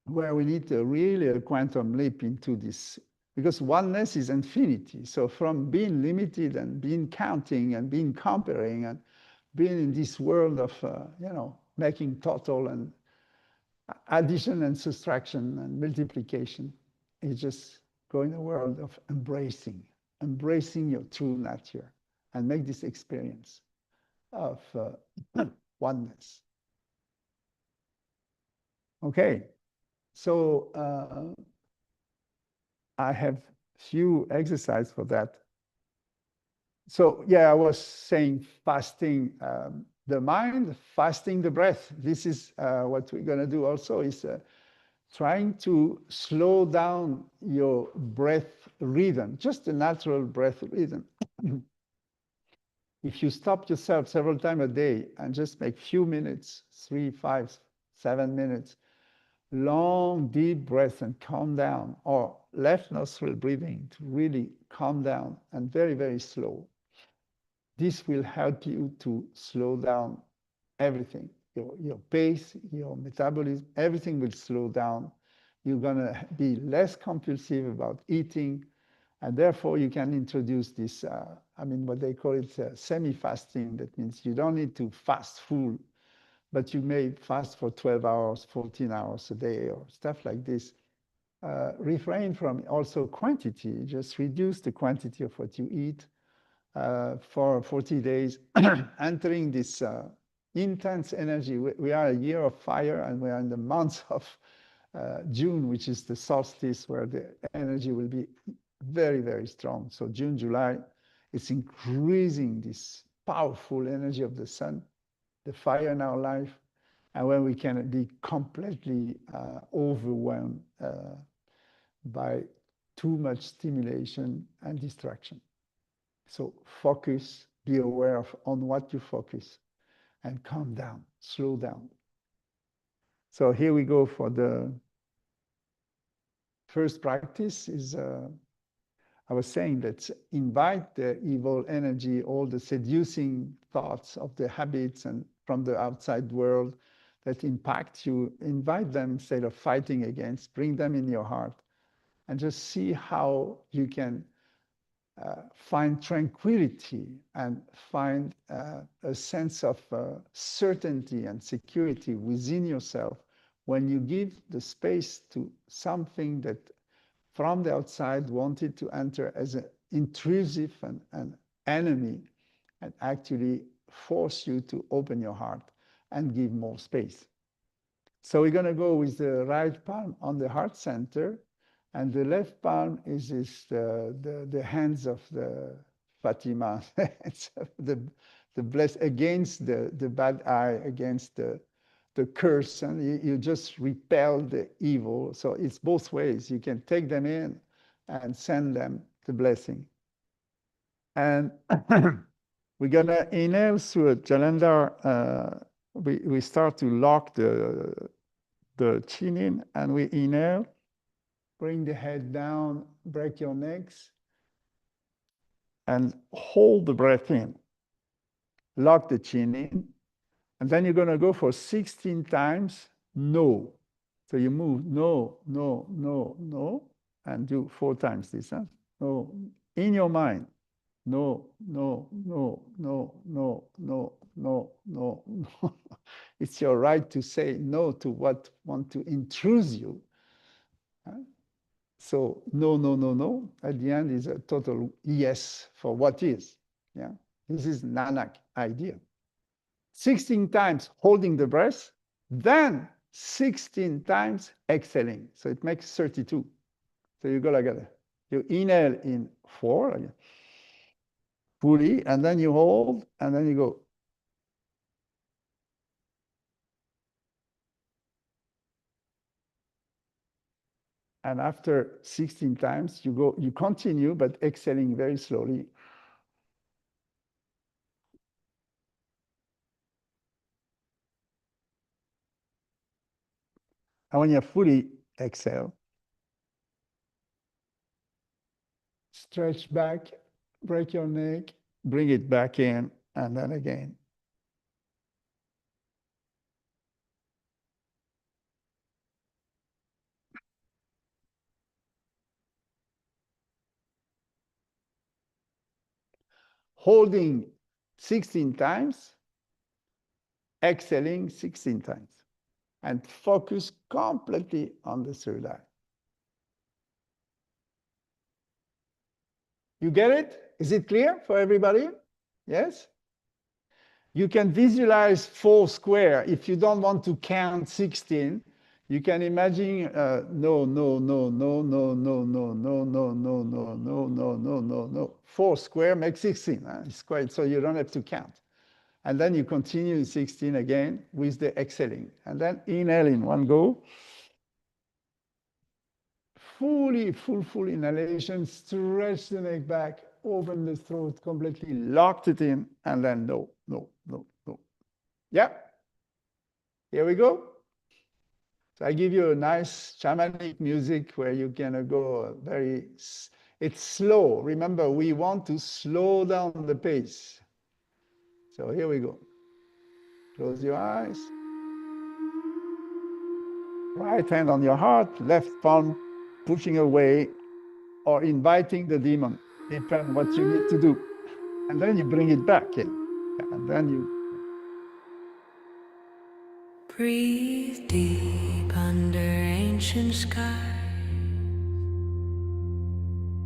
where we need really a quantum leap into this, because oneness is infinity. So from being limited and being counting and being comparing and being in this world of, making total and addition and subtraction and multiplication, is just go in a world of embracing your true nature and make this experience of oneness. Okay, so I have few exercises for that. So yeah, I was saying fasting the mind, fasting the breath. This is what we're going to do also, is trying to slow down your breath rhythm, just the natural breath rhythm. If you stop yourself several times a day and just make few minutes, 3, 5, 7 minutes, long, deep breath and calm down, or left nostril breathing to really calm down and very, very slow. This will help you to slow down everything. Your pace, your metabolism, everything will slow down. You're going to be less compulsive about eating, and therefore you can introduce this, what they call it semi-fasting. That means you don't need to fast full, but you may fast for 12 hours, 14 hours a day, or stuff like this. Refrain from also quantity, just reduce the quantity of what you eat for 40 days, entering this intense energy. We are a year of fire, and we are in the month of June, which is the solstice, where the energy will be very, very strong. So June, July, it's increasing this powerful energy of the sun, the fire in our life, and when we can be completely overwhelmed by too much stimulation and distraction. So focus, be aware on what you focus, and calm down, slow down. So here we go for the first practice is I was saying, let's invite the evil energy, all the seducing thoughts of the habits and from the outside world that impact you, invite them instead of fighting against, bring them in your heart and just see how you can find tranquility and find a sense of certainty and security within yourself when you give the space to something that from the outside wanted to enter as an intrusive and an enemy and actually force you to open your heart and give more space. So we're going to go with the right palm on the heart center, and the left palm is the hands of the Fatima, the bless against the bad eye, against the curse, and you just repel the evil. So it's both ways. You can take them in and send them the blessing. And we're going to inhale through a Jalandhar. We start to lock the chin in, and we inhale. Bring the head down, break your necks, and hold the breath in. Lock the chin in, and then you're going to go for 16 times no. So you move no, no, no, no, and do 4 times this. Huh? No, in your mind. No, no, no, no, no, no, no, no, no. It's your right to say no to what want to intrude you. Huh? So no, no, no, no. At the end is a total yes for what is. Yeah, this is Nanak idea. 16 times holding the breath, then 16 times exhaling. So it makes 32. So you go like that. You inhale in 4 again, fully, and then you hold, and then you go. And after 16 times, you continue, but exhaling very slowly. And when you fully exhale, stretch back, break your neck, bring it back in, and then again. Holding 16 times, exhaling 16 times, and focus completely on the third eye. You get it? Is it clear for everybody? Yes? You can visualize 4 square. If you don't want to count 16, you can imagine no, no, no, no, no, no, no, no, no, no, no, no, no, no, no, no. 4 square makes 16. It's quite, so you don't have to count. And then you continue in 16 again with the exhaling. And then inhale in one go. Fully, full inhalation. Stretch the neck back. Open the throat completely. Locked it in. And then no, no, no, no. Yeah. Here we go. So I give you a nice shamanic music where you can go very, it's slow. Remember, we want to slow down the pace. So here we go. Close your eyes. Right hand on your heart, left palm pushing away or inviting the demon. Depends what you need to do. And then you bring it back in. And then you breathe deep under ancient skies.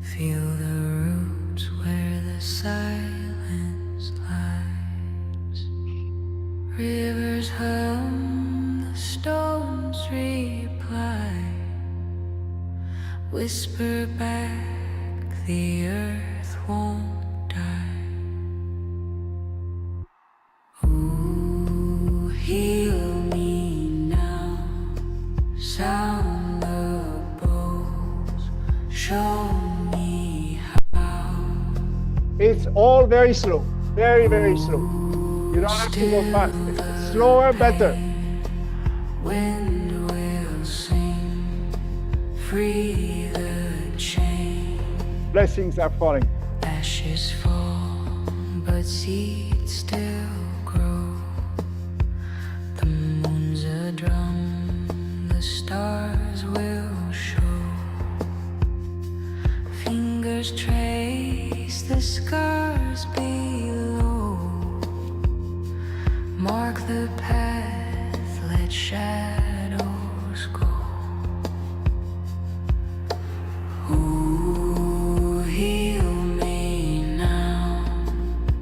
Feel the roots where the silence lies. Rivers hum, the stones reply. Whisper back, the earth won't die. Ooh, heal me now. Sound the bowls, show me how. it's all very slow. Very, very slow. You don't have to go fast. Slower, better. Wind will sing, free the chain. Blessings are falling. Ashes fall, but seeds still grow. The moon's a drum, the stars will show. Fingers trace the scars below. Mark the path, let shadows go. Ooh, heal me now.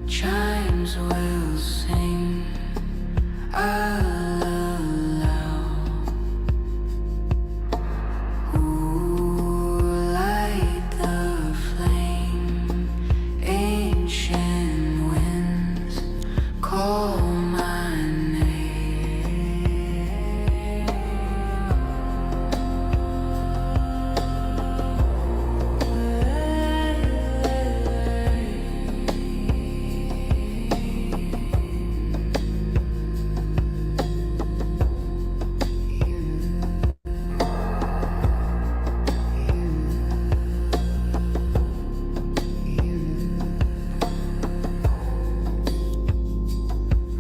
Chimes will sing. I'll allow. Ooh, light the flame. Ancient winds call my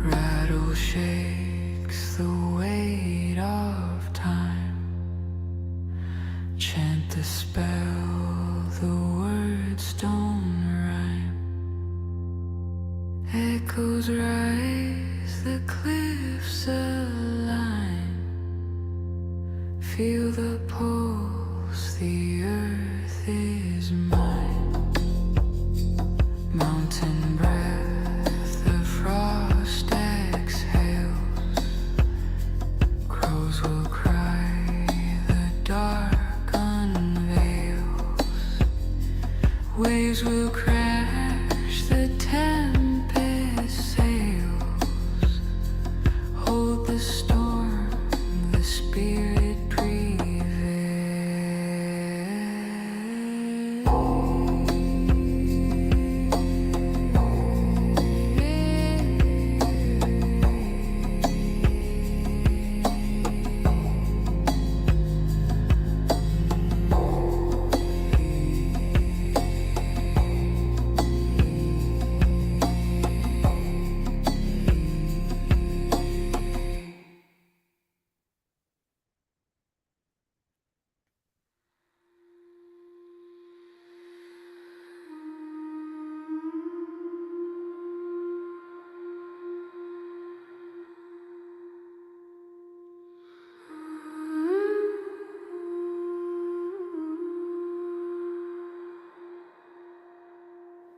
Rattle shakes the weight of time. Chant the spell, the words don't rhyme. Echoes rise, the cliffs align. Feel the pulse, the earth is mine. Mountain breath, the frost exhales. Crows will cry, the dark unveils. Waves will crash, the tempest sails. Hold the storm, the spirit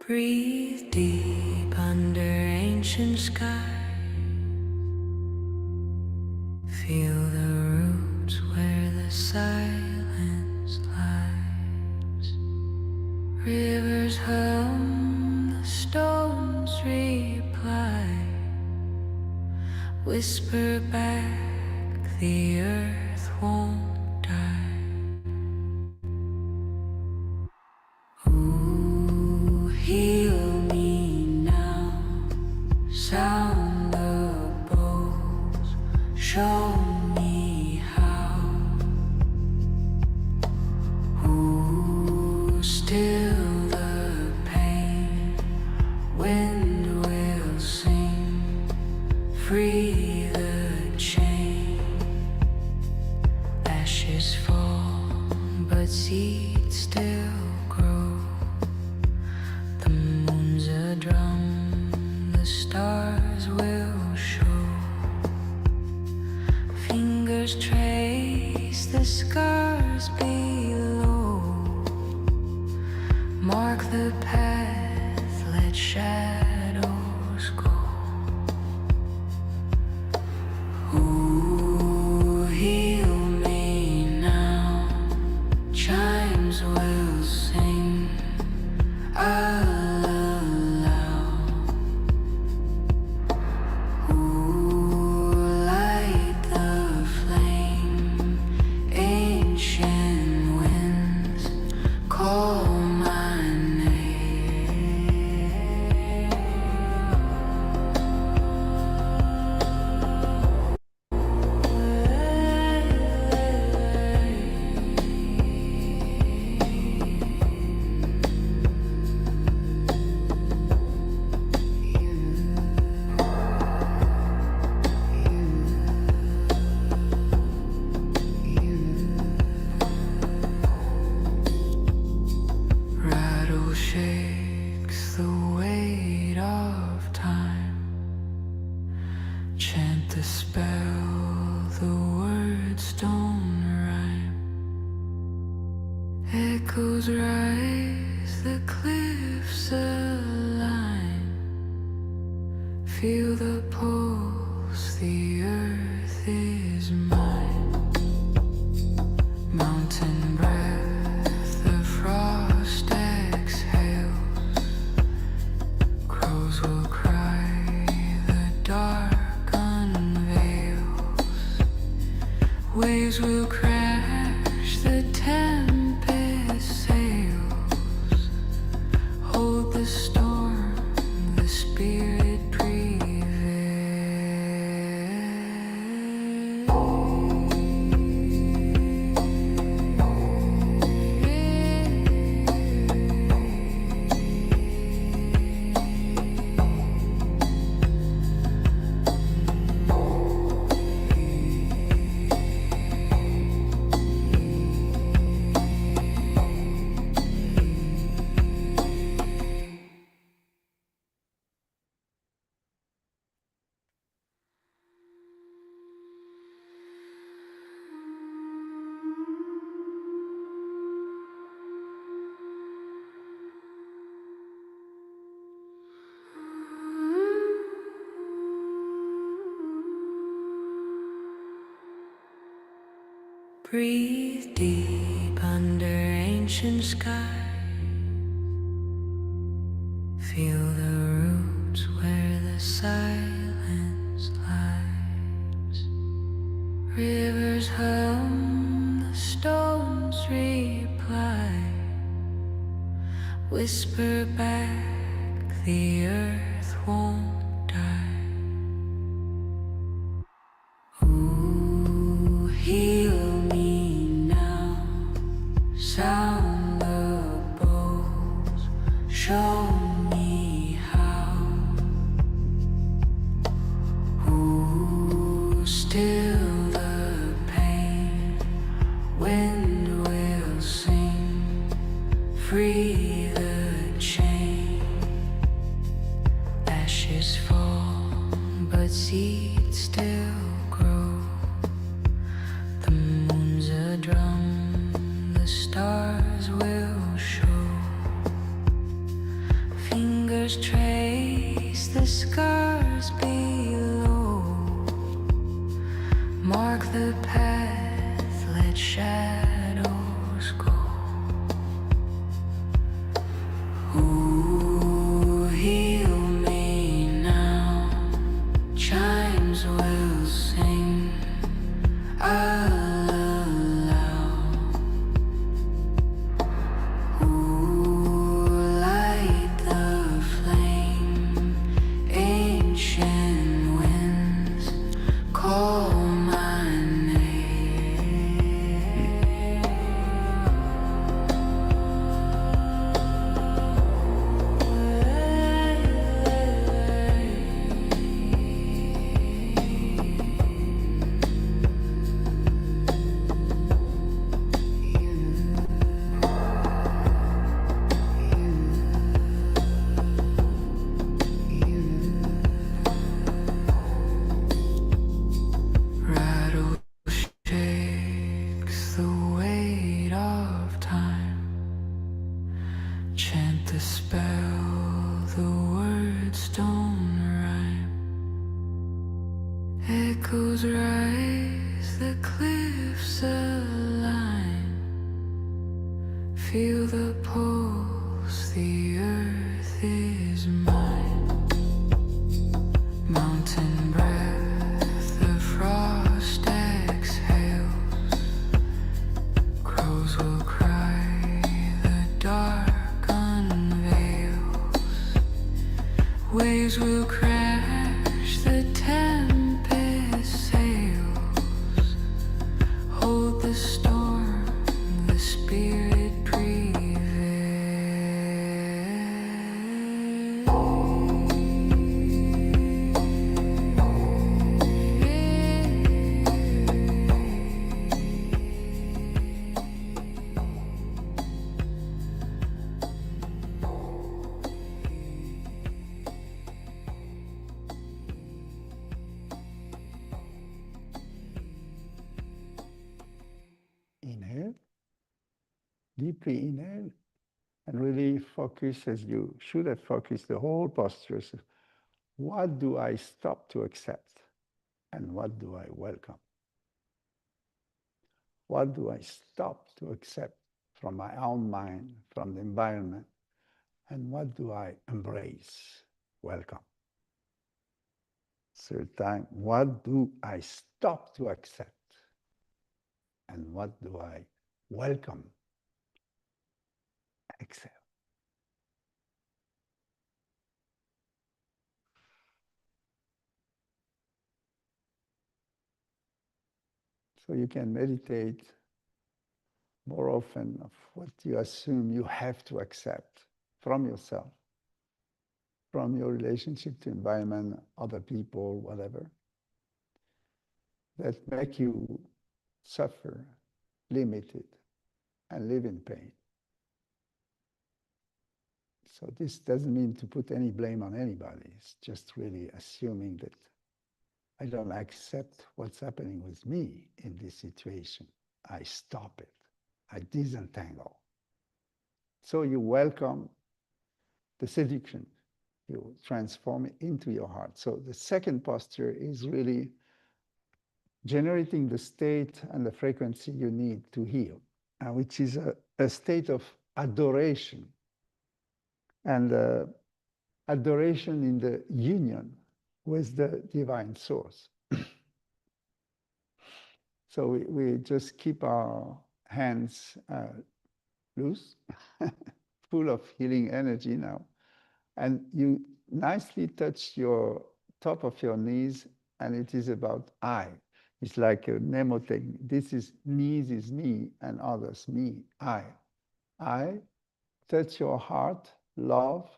Breathe deep under ancient skies. Feel the roots where the silence lies. Rivers hum, the stones reply. Whisper back, the earth won't die. Ooh, heal me now. Sound the bowls, show me how. Ooh, still the pain. Wind will sing, free the chain. Ashes fall, but seeds still grow. The moon's a drum, the stars will show. Fingers trace the scars below. Mark the path, let shadows go. Ooh, heal me now. Chimes will sing. I'll allow. Ooh, light the flame. Ancient winds call my name. Echoes rise, the cliffs align. Feel the pulse, the earth is mine. Mountain breath, the frost exhales. Crows will cry, the dark unveils. Waves will crash, the tempest sails. Hold the storm, the spirit breathe deep under ancient skies. Feel the roots where the silence lies. Rivers hum, the stones reply. Whisper back, the earth won't die. Ooh, heal me now. Sound the bowls, show me how. Ooh, still the pain. Wind will sing, free the chain. Ashes fall, but seeds still grow. The moon's a drum, the stars will show. Fingers trace the scars below. Mark the path, let shadows go. Ooh, heal me now. Chimes will sing, I'll allow. Ooh, light the flame. Ancient winds call my rattle shakes the weight of time. Chant the spell, the words don't rhyme. Echoes rise, the cliffs align. Feel the pulse, the earth is mine. Mountain breath, the frost exhales. Crows will cry, the dark unveils. Waves will crash, the tempest sails. Hold the storm, the spirit prevails. deeply inhale and really focus, as you should have focused the whole posture. So what do I stop to accept? And what do I welcome? What do I stop to accept from my own mind, from the environment? And what do I embrace, welcome? Third time, what do I stop to accept? And what do I welcome, exhale? So you can meditate more often of what you assume you have to accept from yourself, from your relationship to environment, other people, whatever, that make you suffer, limited, and live in pain. So this doesn't mean to put any blame on anybody. It's just really assuming that I don't accept what's happening with me in this situation. I stop it. I disentangle. So you welcome the seduction. You transform it into your heart. So the second posture is really generating the state and the frequency you need to heal, which is a state of adoration. And adoration in the union with the divine source. So we just keep our hands loose, full of healing energy now. And you nicely touch your top of your knees, and it is about I. It's like a mnemotechnique. This is knees is me and others, me, I. I touch your heart, love,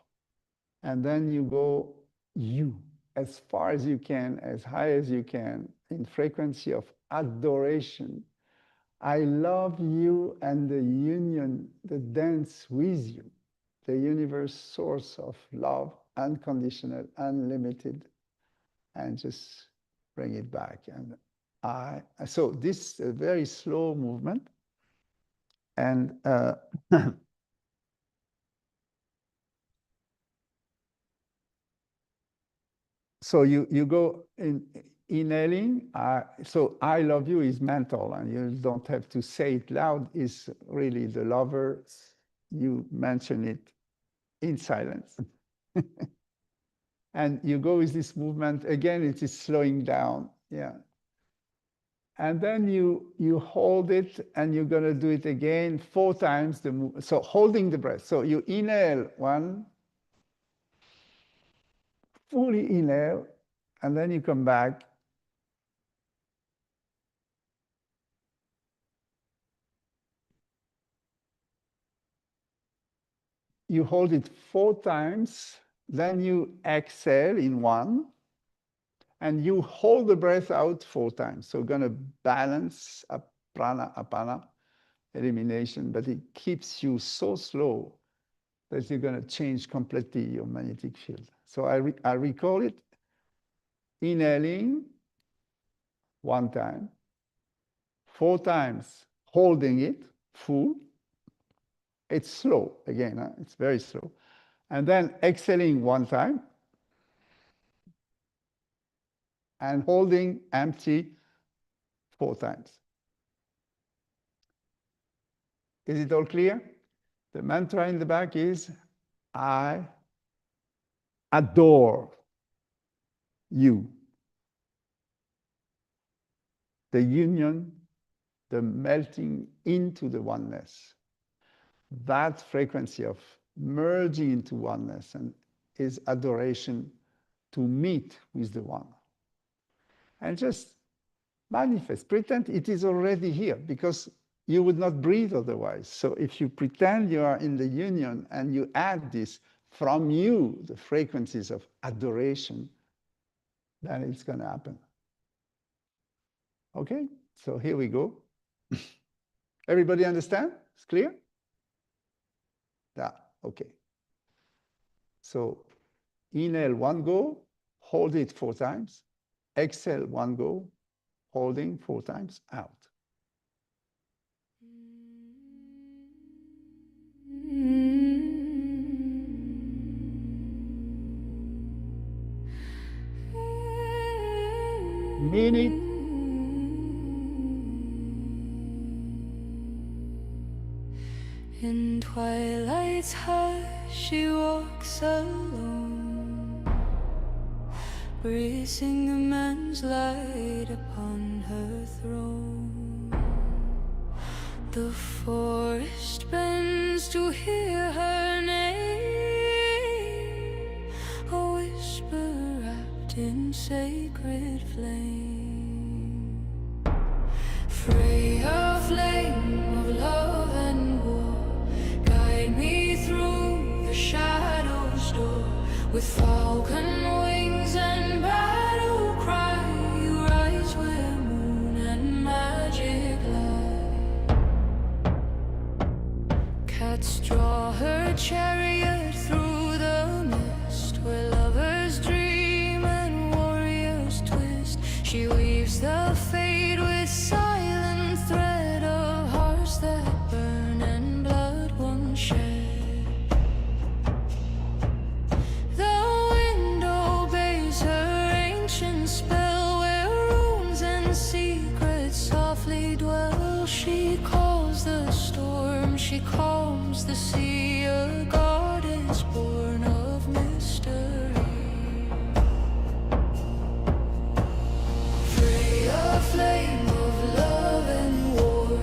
and then you go you, as far as you can, as high as you can, in frequency of adoration. I love you and the union, the dance with you, the universe source of love, unconditional, unlimited, and just bring it back. And so this is a very slow movement. And so you go in inhaling. So I love you is mental, and you don't have to say it loud. Is really the lover. You mention it in silence. And you go with this movement. Again, it is slowing down. Yeah. And then you hold it, and you're going to do it again 4 times. So holding the breath. So you inhale 1, fully inhale, and then you come back. You hold it 4 times, then you exhale in 1, and you hold the breath out 4 times. So we're going to balance prana, apana, elimination, but it keeps you so slow that you're going to change completely your magnetic field. So I recall it. Inhaling 1 time, 4 times holding it full. It's slow again, huh? It's very slow. And then exhaling 1 time and holding empty 4 times. Is it all clear? The mantra in the back is, I adore you. The union, the melting into the oneness. That frequency of merging into oneness and is adoration to meet with the one. And just manifest, pretend it is already here, because you would not breathe otherwise. So if you pretend you are in the union and you add this from you, the frequencies of adoration, then it's going to happen. Okay, so here we go. Everybody understand? It's clear? Yeah, okay. So inhale 1 go, hold it 4 times. Exhale 1 go, holding 4 times out. Mean it. In twilight's hush, she walks alone, bracing a man's light upon her throne. The forest bends to hear her name, a whisper wrapped in sacred flame. Freya, flame of love and war, guide me through the shadow's door. With falcon wings and battle cry, you rise where moon and magic lie. Cats draw her chariot through the mist, where lovers dream and warriors twist. She weaves the fate with silent thread of hearts that burn and blood once shed. The wind obeys her ancient spell, where runes and secrets softly dwell. She calls the storm, she calms the sea, a goddess born of mystery. Freya, flame of love and war,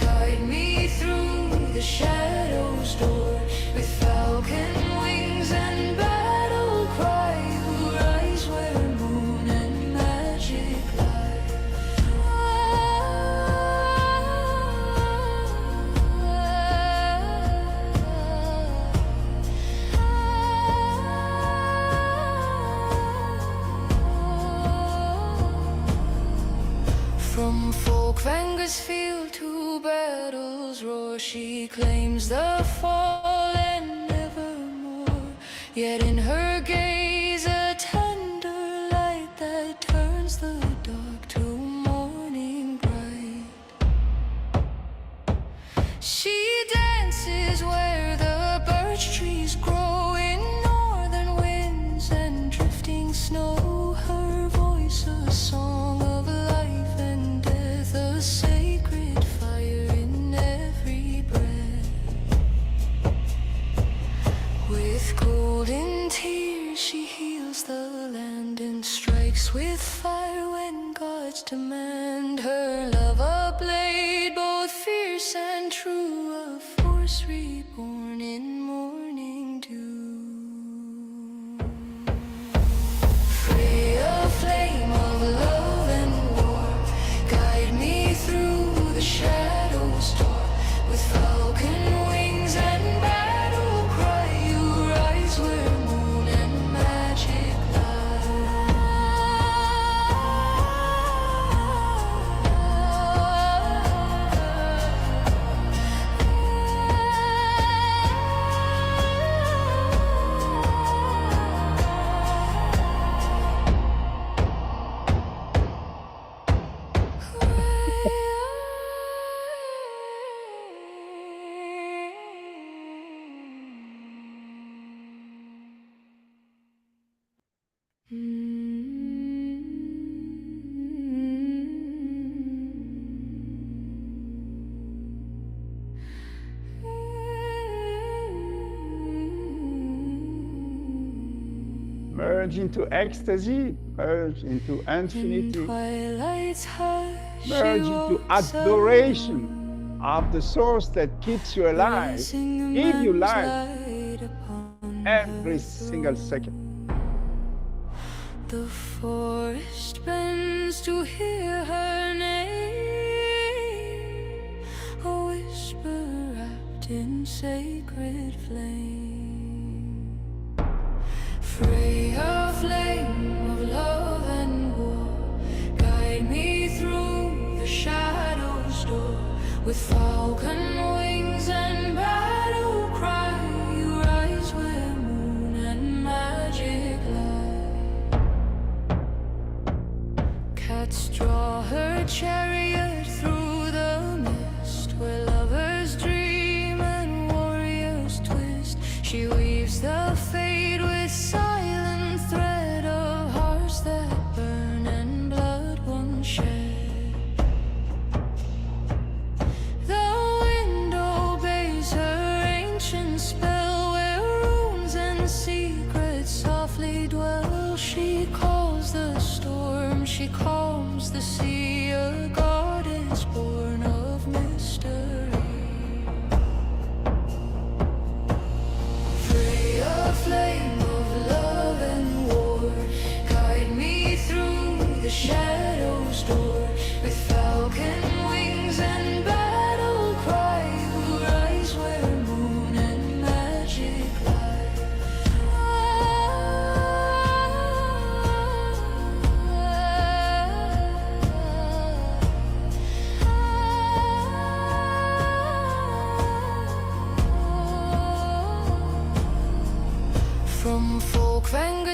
guide me through the shadow's door. With falcon wings and battle cry, you rise where moon and magic lie. From Folkvanger's field to battle's roar, she claims the fallen nevermore. Yet in her gaze a tender light that turns the dark to morning bright. She dances where the birch trees grow, in northern winds and drifting snow. Her voice a song of life and death, a sacred fire in every breath. With golden tears she heals the land and strikes with fire when gods demand. Her love a blade both fierce and true, a force reborn in morning dew. Freya, flame of love and war, guide me through the shadow's door. With falcon wings and battle cry, you rise where moon and magic Merge into ecstasy, merge into In infinity, twilight's hush, merge into adoration of the source that keeps you alive, give you life every single second. The forest bends to hear her name, a whisper wrapped in sacred flame. Freya, flame of love and war, guide me through the shadow's door. With falcon wings and battle cry, you rise where moon and magic lie. Cats draw her chariot through the mist, where lovers dream and warriors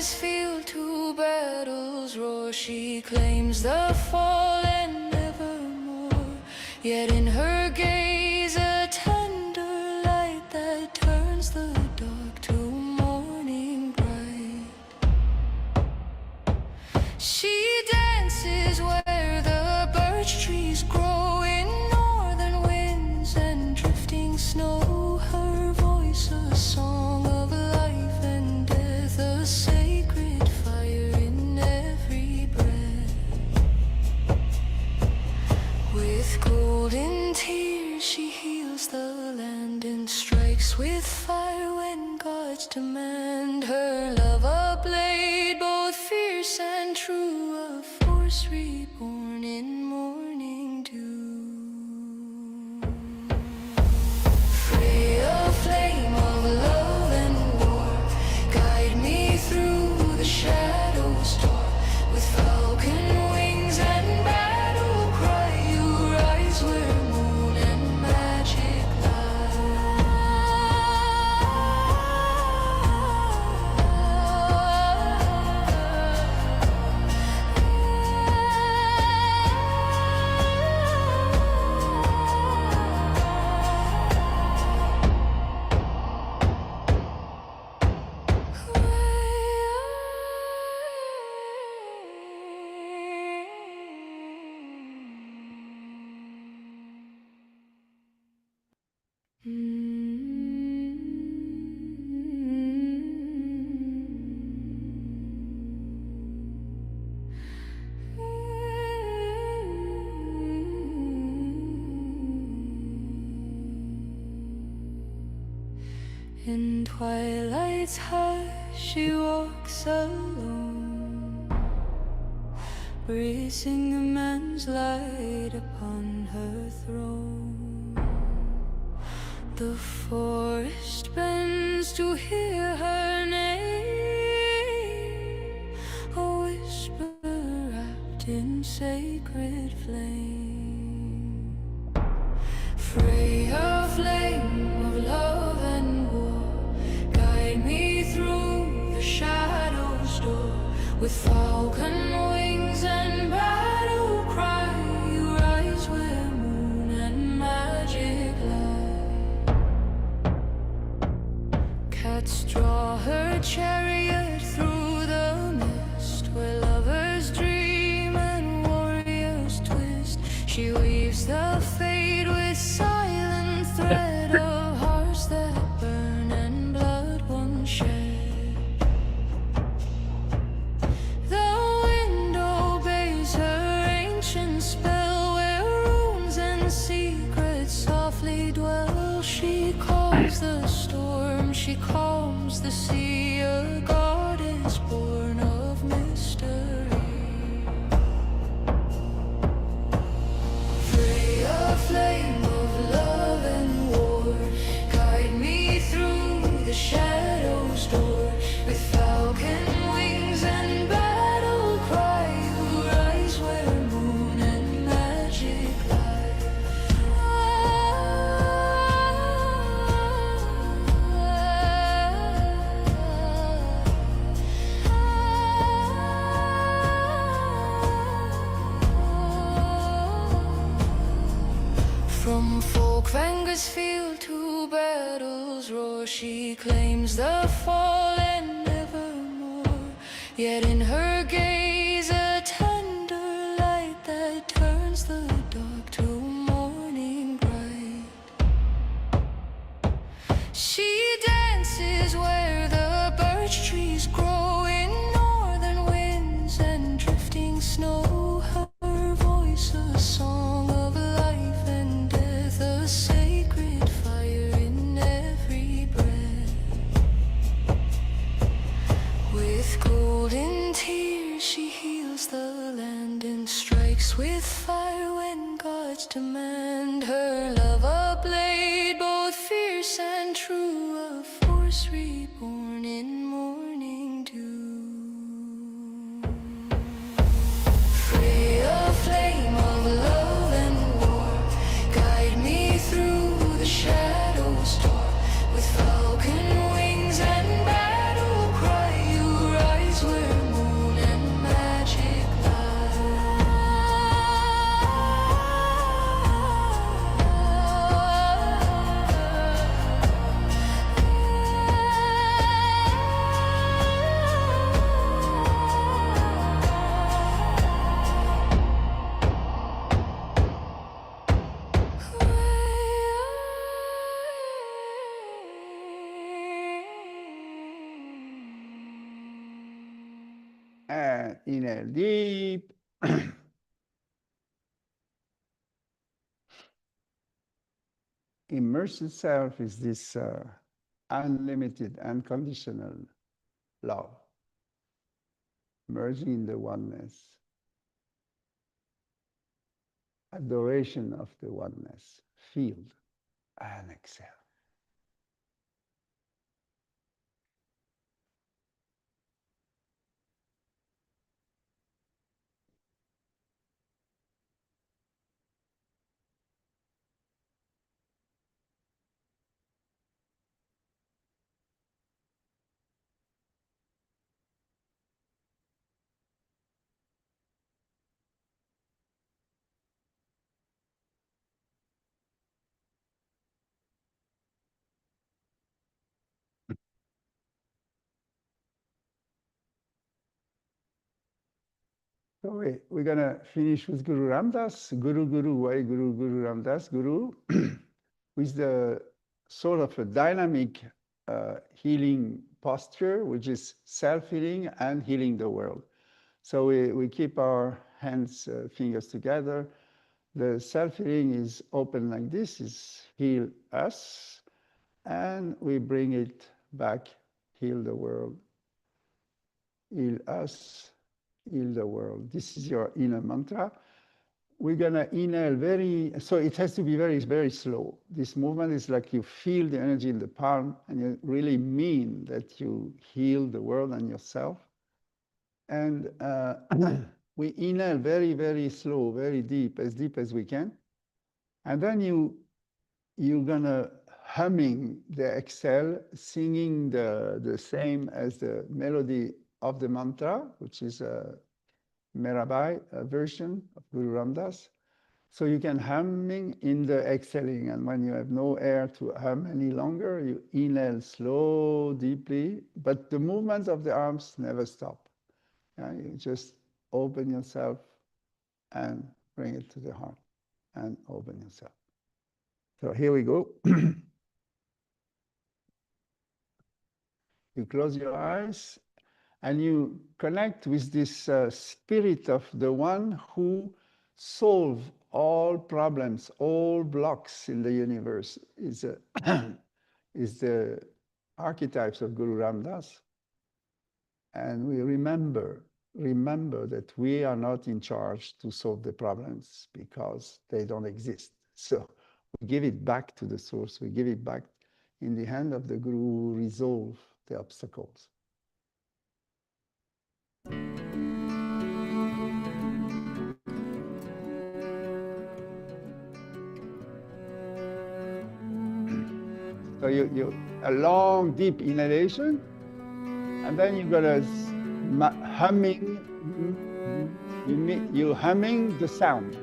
fangers feel two battles roar. She claims the fallen nevermore. Yet in her gaze a tender light that turns the dark to morning bright. She dances where the birch trees grow, in northern winds and drifting snow. Her voice a song of life and death, a sacred fire in every breath. With golden tears she heals the land and strikes with fire when gods demand. Her love a blade both fierce and true, a force reborn in morning dew. Freya, flame of love and war, guide me through the shadows door. With falcon wings and battle cry, you rise where moon and magic In twilight's hush she walks alone, bracing a man's light upon her throne. The forest bends to hear her name, a whisper wrapped in sacred flame. Freya, flame of love and war, guide me through the shadows door. With falcon wings and battle cry, you rise where moon and magic lie. Cats draw her chariot through the mist, where lovers dream and warriors twist. She weaves the fate with silent thread of hearts that burn and blood once shed. The wind obeys her ancient spell, where runes and secrets softly dwell. She calms the storm, she calms the sea, a goddess born of mystery. Freya, flame of love and war, guide me through the shadows door. With falcon wings and battle cry, you rise where moon and magic lie. From Folkvanger's field to battle's roar, she claims the fallen nevermore. Yet in her gaze a tender light that turns the dark to morning bright. She dances where the birch trees grow, in northern winds and drifting snow. Her voice a song of life and death, a sacred fire in every breath. With golden tears she heals the land and strikes with fire when gods demand. Her love a blade both fierce and true, a force reborn in morning dew. Freya, flame of love and war, guide me through the shadows door. With falcon wings and battle cry, you rise inhale deep. Immerse itself is this unlimited, unconditional love, merging in the oneness, adoration of the oneness, field, and exhale. So we're going to finish with Guru Ramdas, Guru Guru, Why Guru Guru Ramdas, Guru, with the sort of a dynamic healing posture, which is self-healing and healing the world. So we keep our hands, fingers together. The self-healing is open like this, is heal us, and we bring it back, heal the world. Heal us, heal the world. This is your inner mantra. We're gonna inhale so it has to be very, very slow. This movement is like you feel the energy in the palm and you really mean that you heal the world and yourself. And we inhale very, very slow, very deep as we can. And then you're gonna humming the exhale, singing the same as the melody of the mantra, which is a Mirabai version of Guru Ramdas. So you can humming in the exhaling, and when you have no air to hum any longer, you inhale slow, deeply, but the movements of the arms never stop. You just open yourself and bring it to the heart and open yourself. So here we go. You close your eyes and you connect with this spirit of the one who solves all problems, all blocks in the universe, is the archetypes of Guru Ramdas. And we remember that we are not in charge to solve the problems because they don't exist. So we give it back to the source. We give it back in the hand of the Guru who resolve the obstacles. So you a long, deep inhalation, and then you're gonna humming. You humming the sound.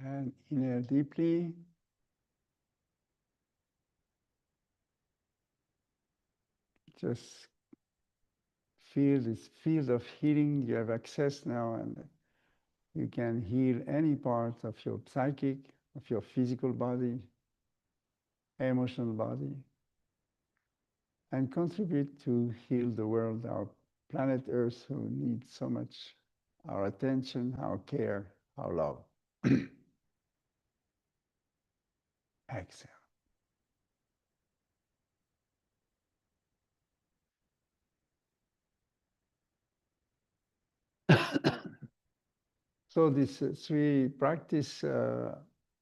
And inhale deeply. Just feel this field of healing. You have access now, and you can heal any part of your psychic, of your physical body, emotional body, and contribute to heal the world, our planet Earth, who needs so much our attention, our care, our love. Exhale. So this three practice, you're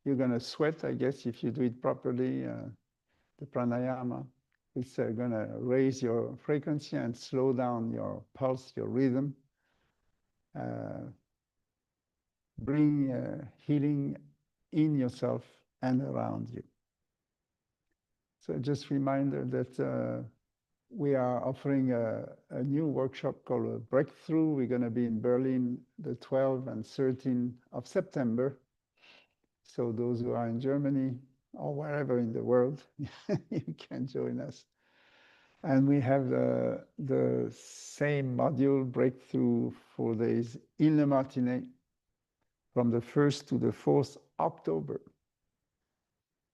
going to sweat, I guess, if you do it properly, the pranayama. It's going to raise your frequency and slow down your pulse, your rhythm. Bring healing in yourself and around you. So just reminder that we are offering a new workshop called a Breakthrough. We're going to be in Berlin the 12th and 13th of September. So those who are in Germany or wherever in the world, you can join us. And we have the same module, Breakthrough 4 days in Le Martinet, from the 1st to the 4th October.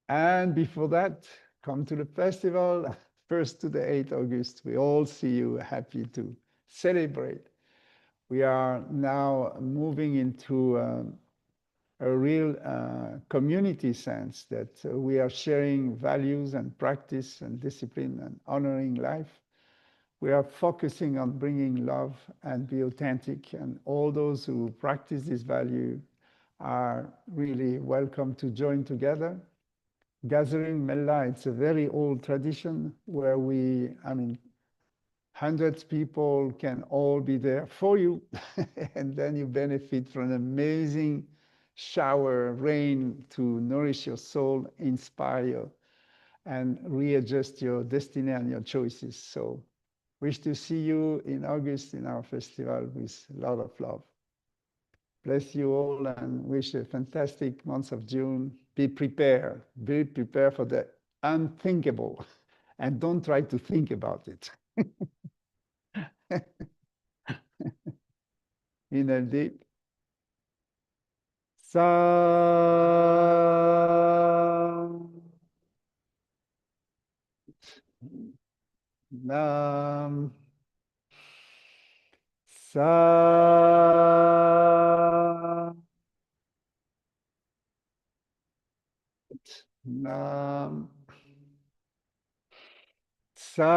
And before that, come to the festival, 1st to the 8th August. We all see you, happy to celebrate. We are now moving into a real community sense that we are sharing values and practice and discipline and honoring life. We are focusing on bringing love and be authentic, and all those who practice this value are really welcome to join together. Gathering Mela, it's a very old tradition where hundreds of people can all be there for you, and then you benefit from an amazing shower, rain to nourish your soul, inspire you, and readjust your destiny and your choices. So wish to see you in August in our festival with a lot of love. Bless you all and wish a fantastic month of June. Be prepared for the unthinkable, and don't try to think about it. Inhale deep. Sa. Nam. Sa. Nam. Sa.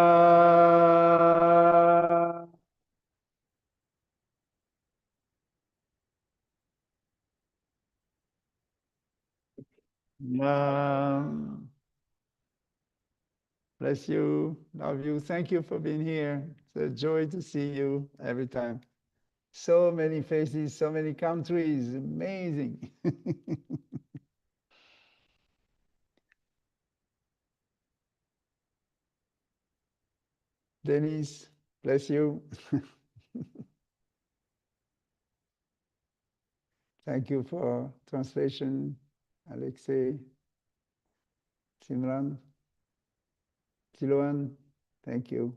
Nam. Bless you. Love you. Thank you for being here. It's a joy to see you every time. So many faces, so many countries. Amazing. Denise, bless you. Thank you for translation, Alexei, Simran, Siloan, thank you.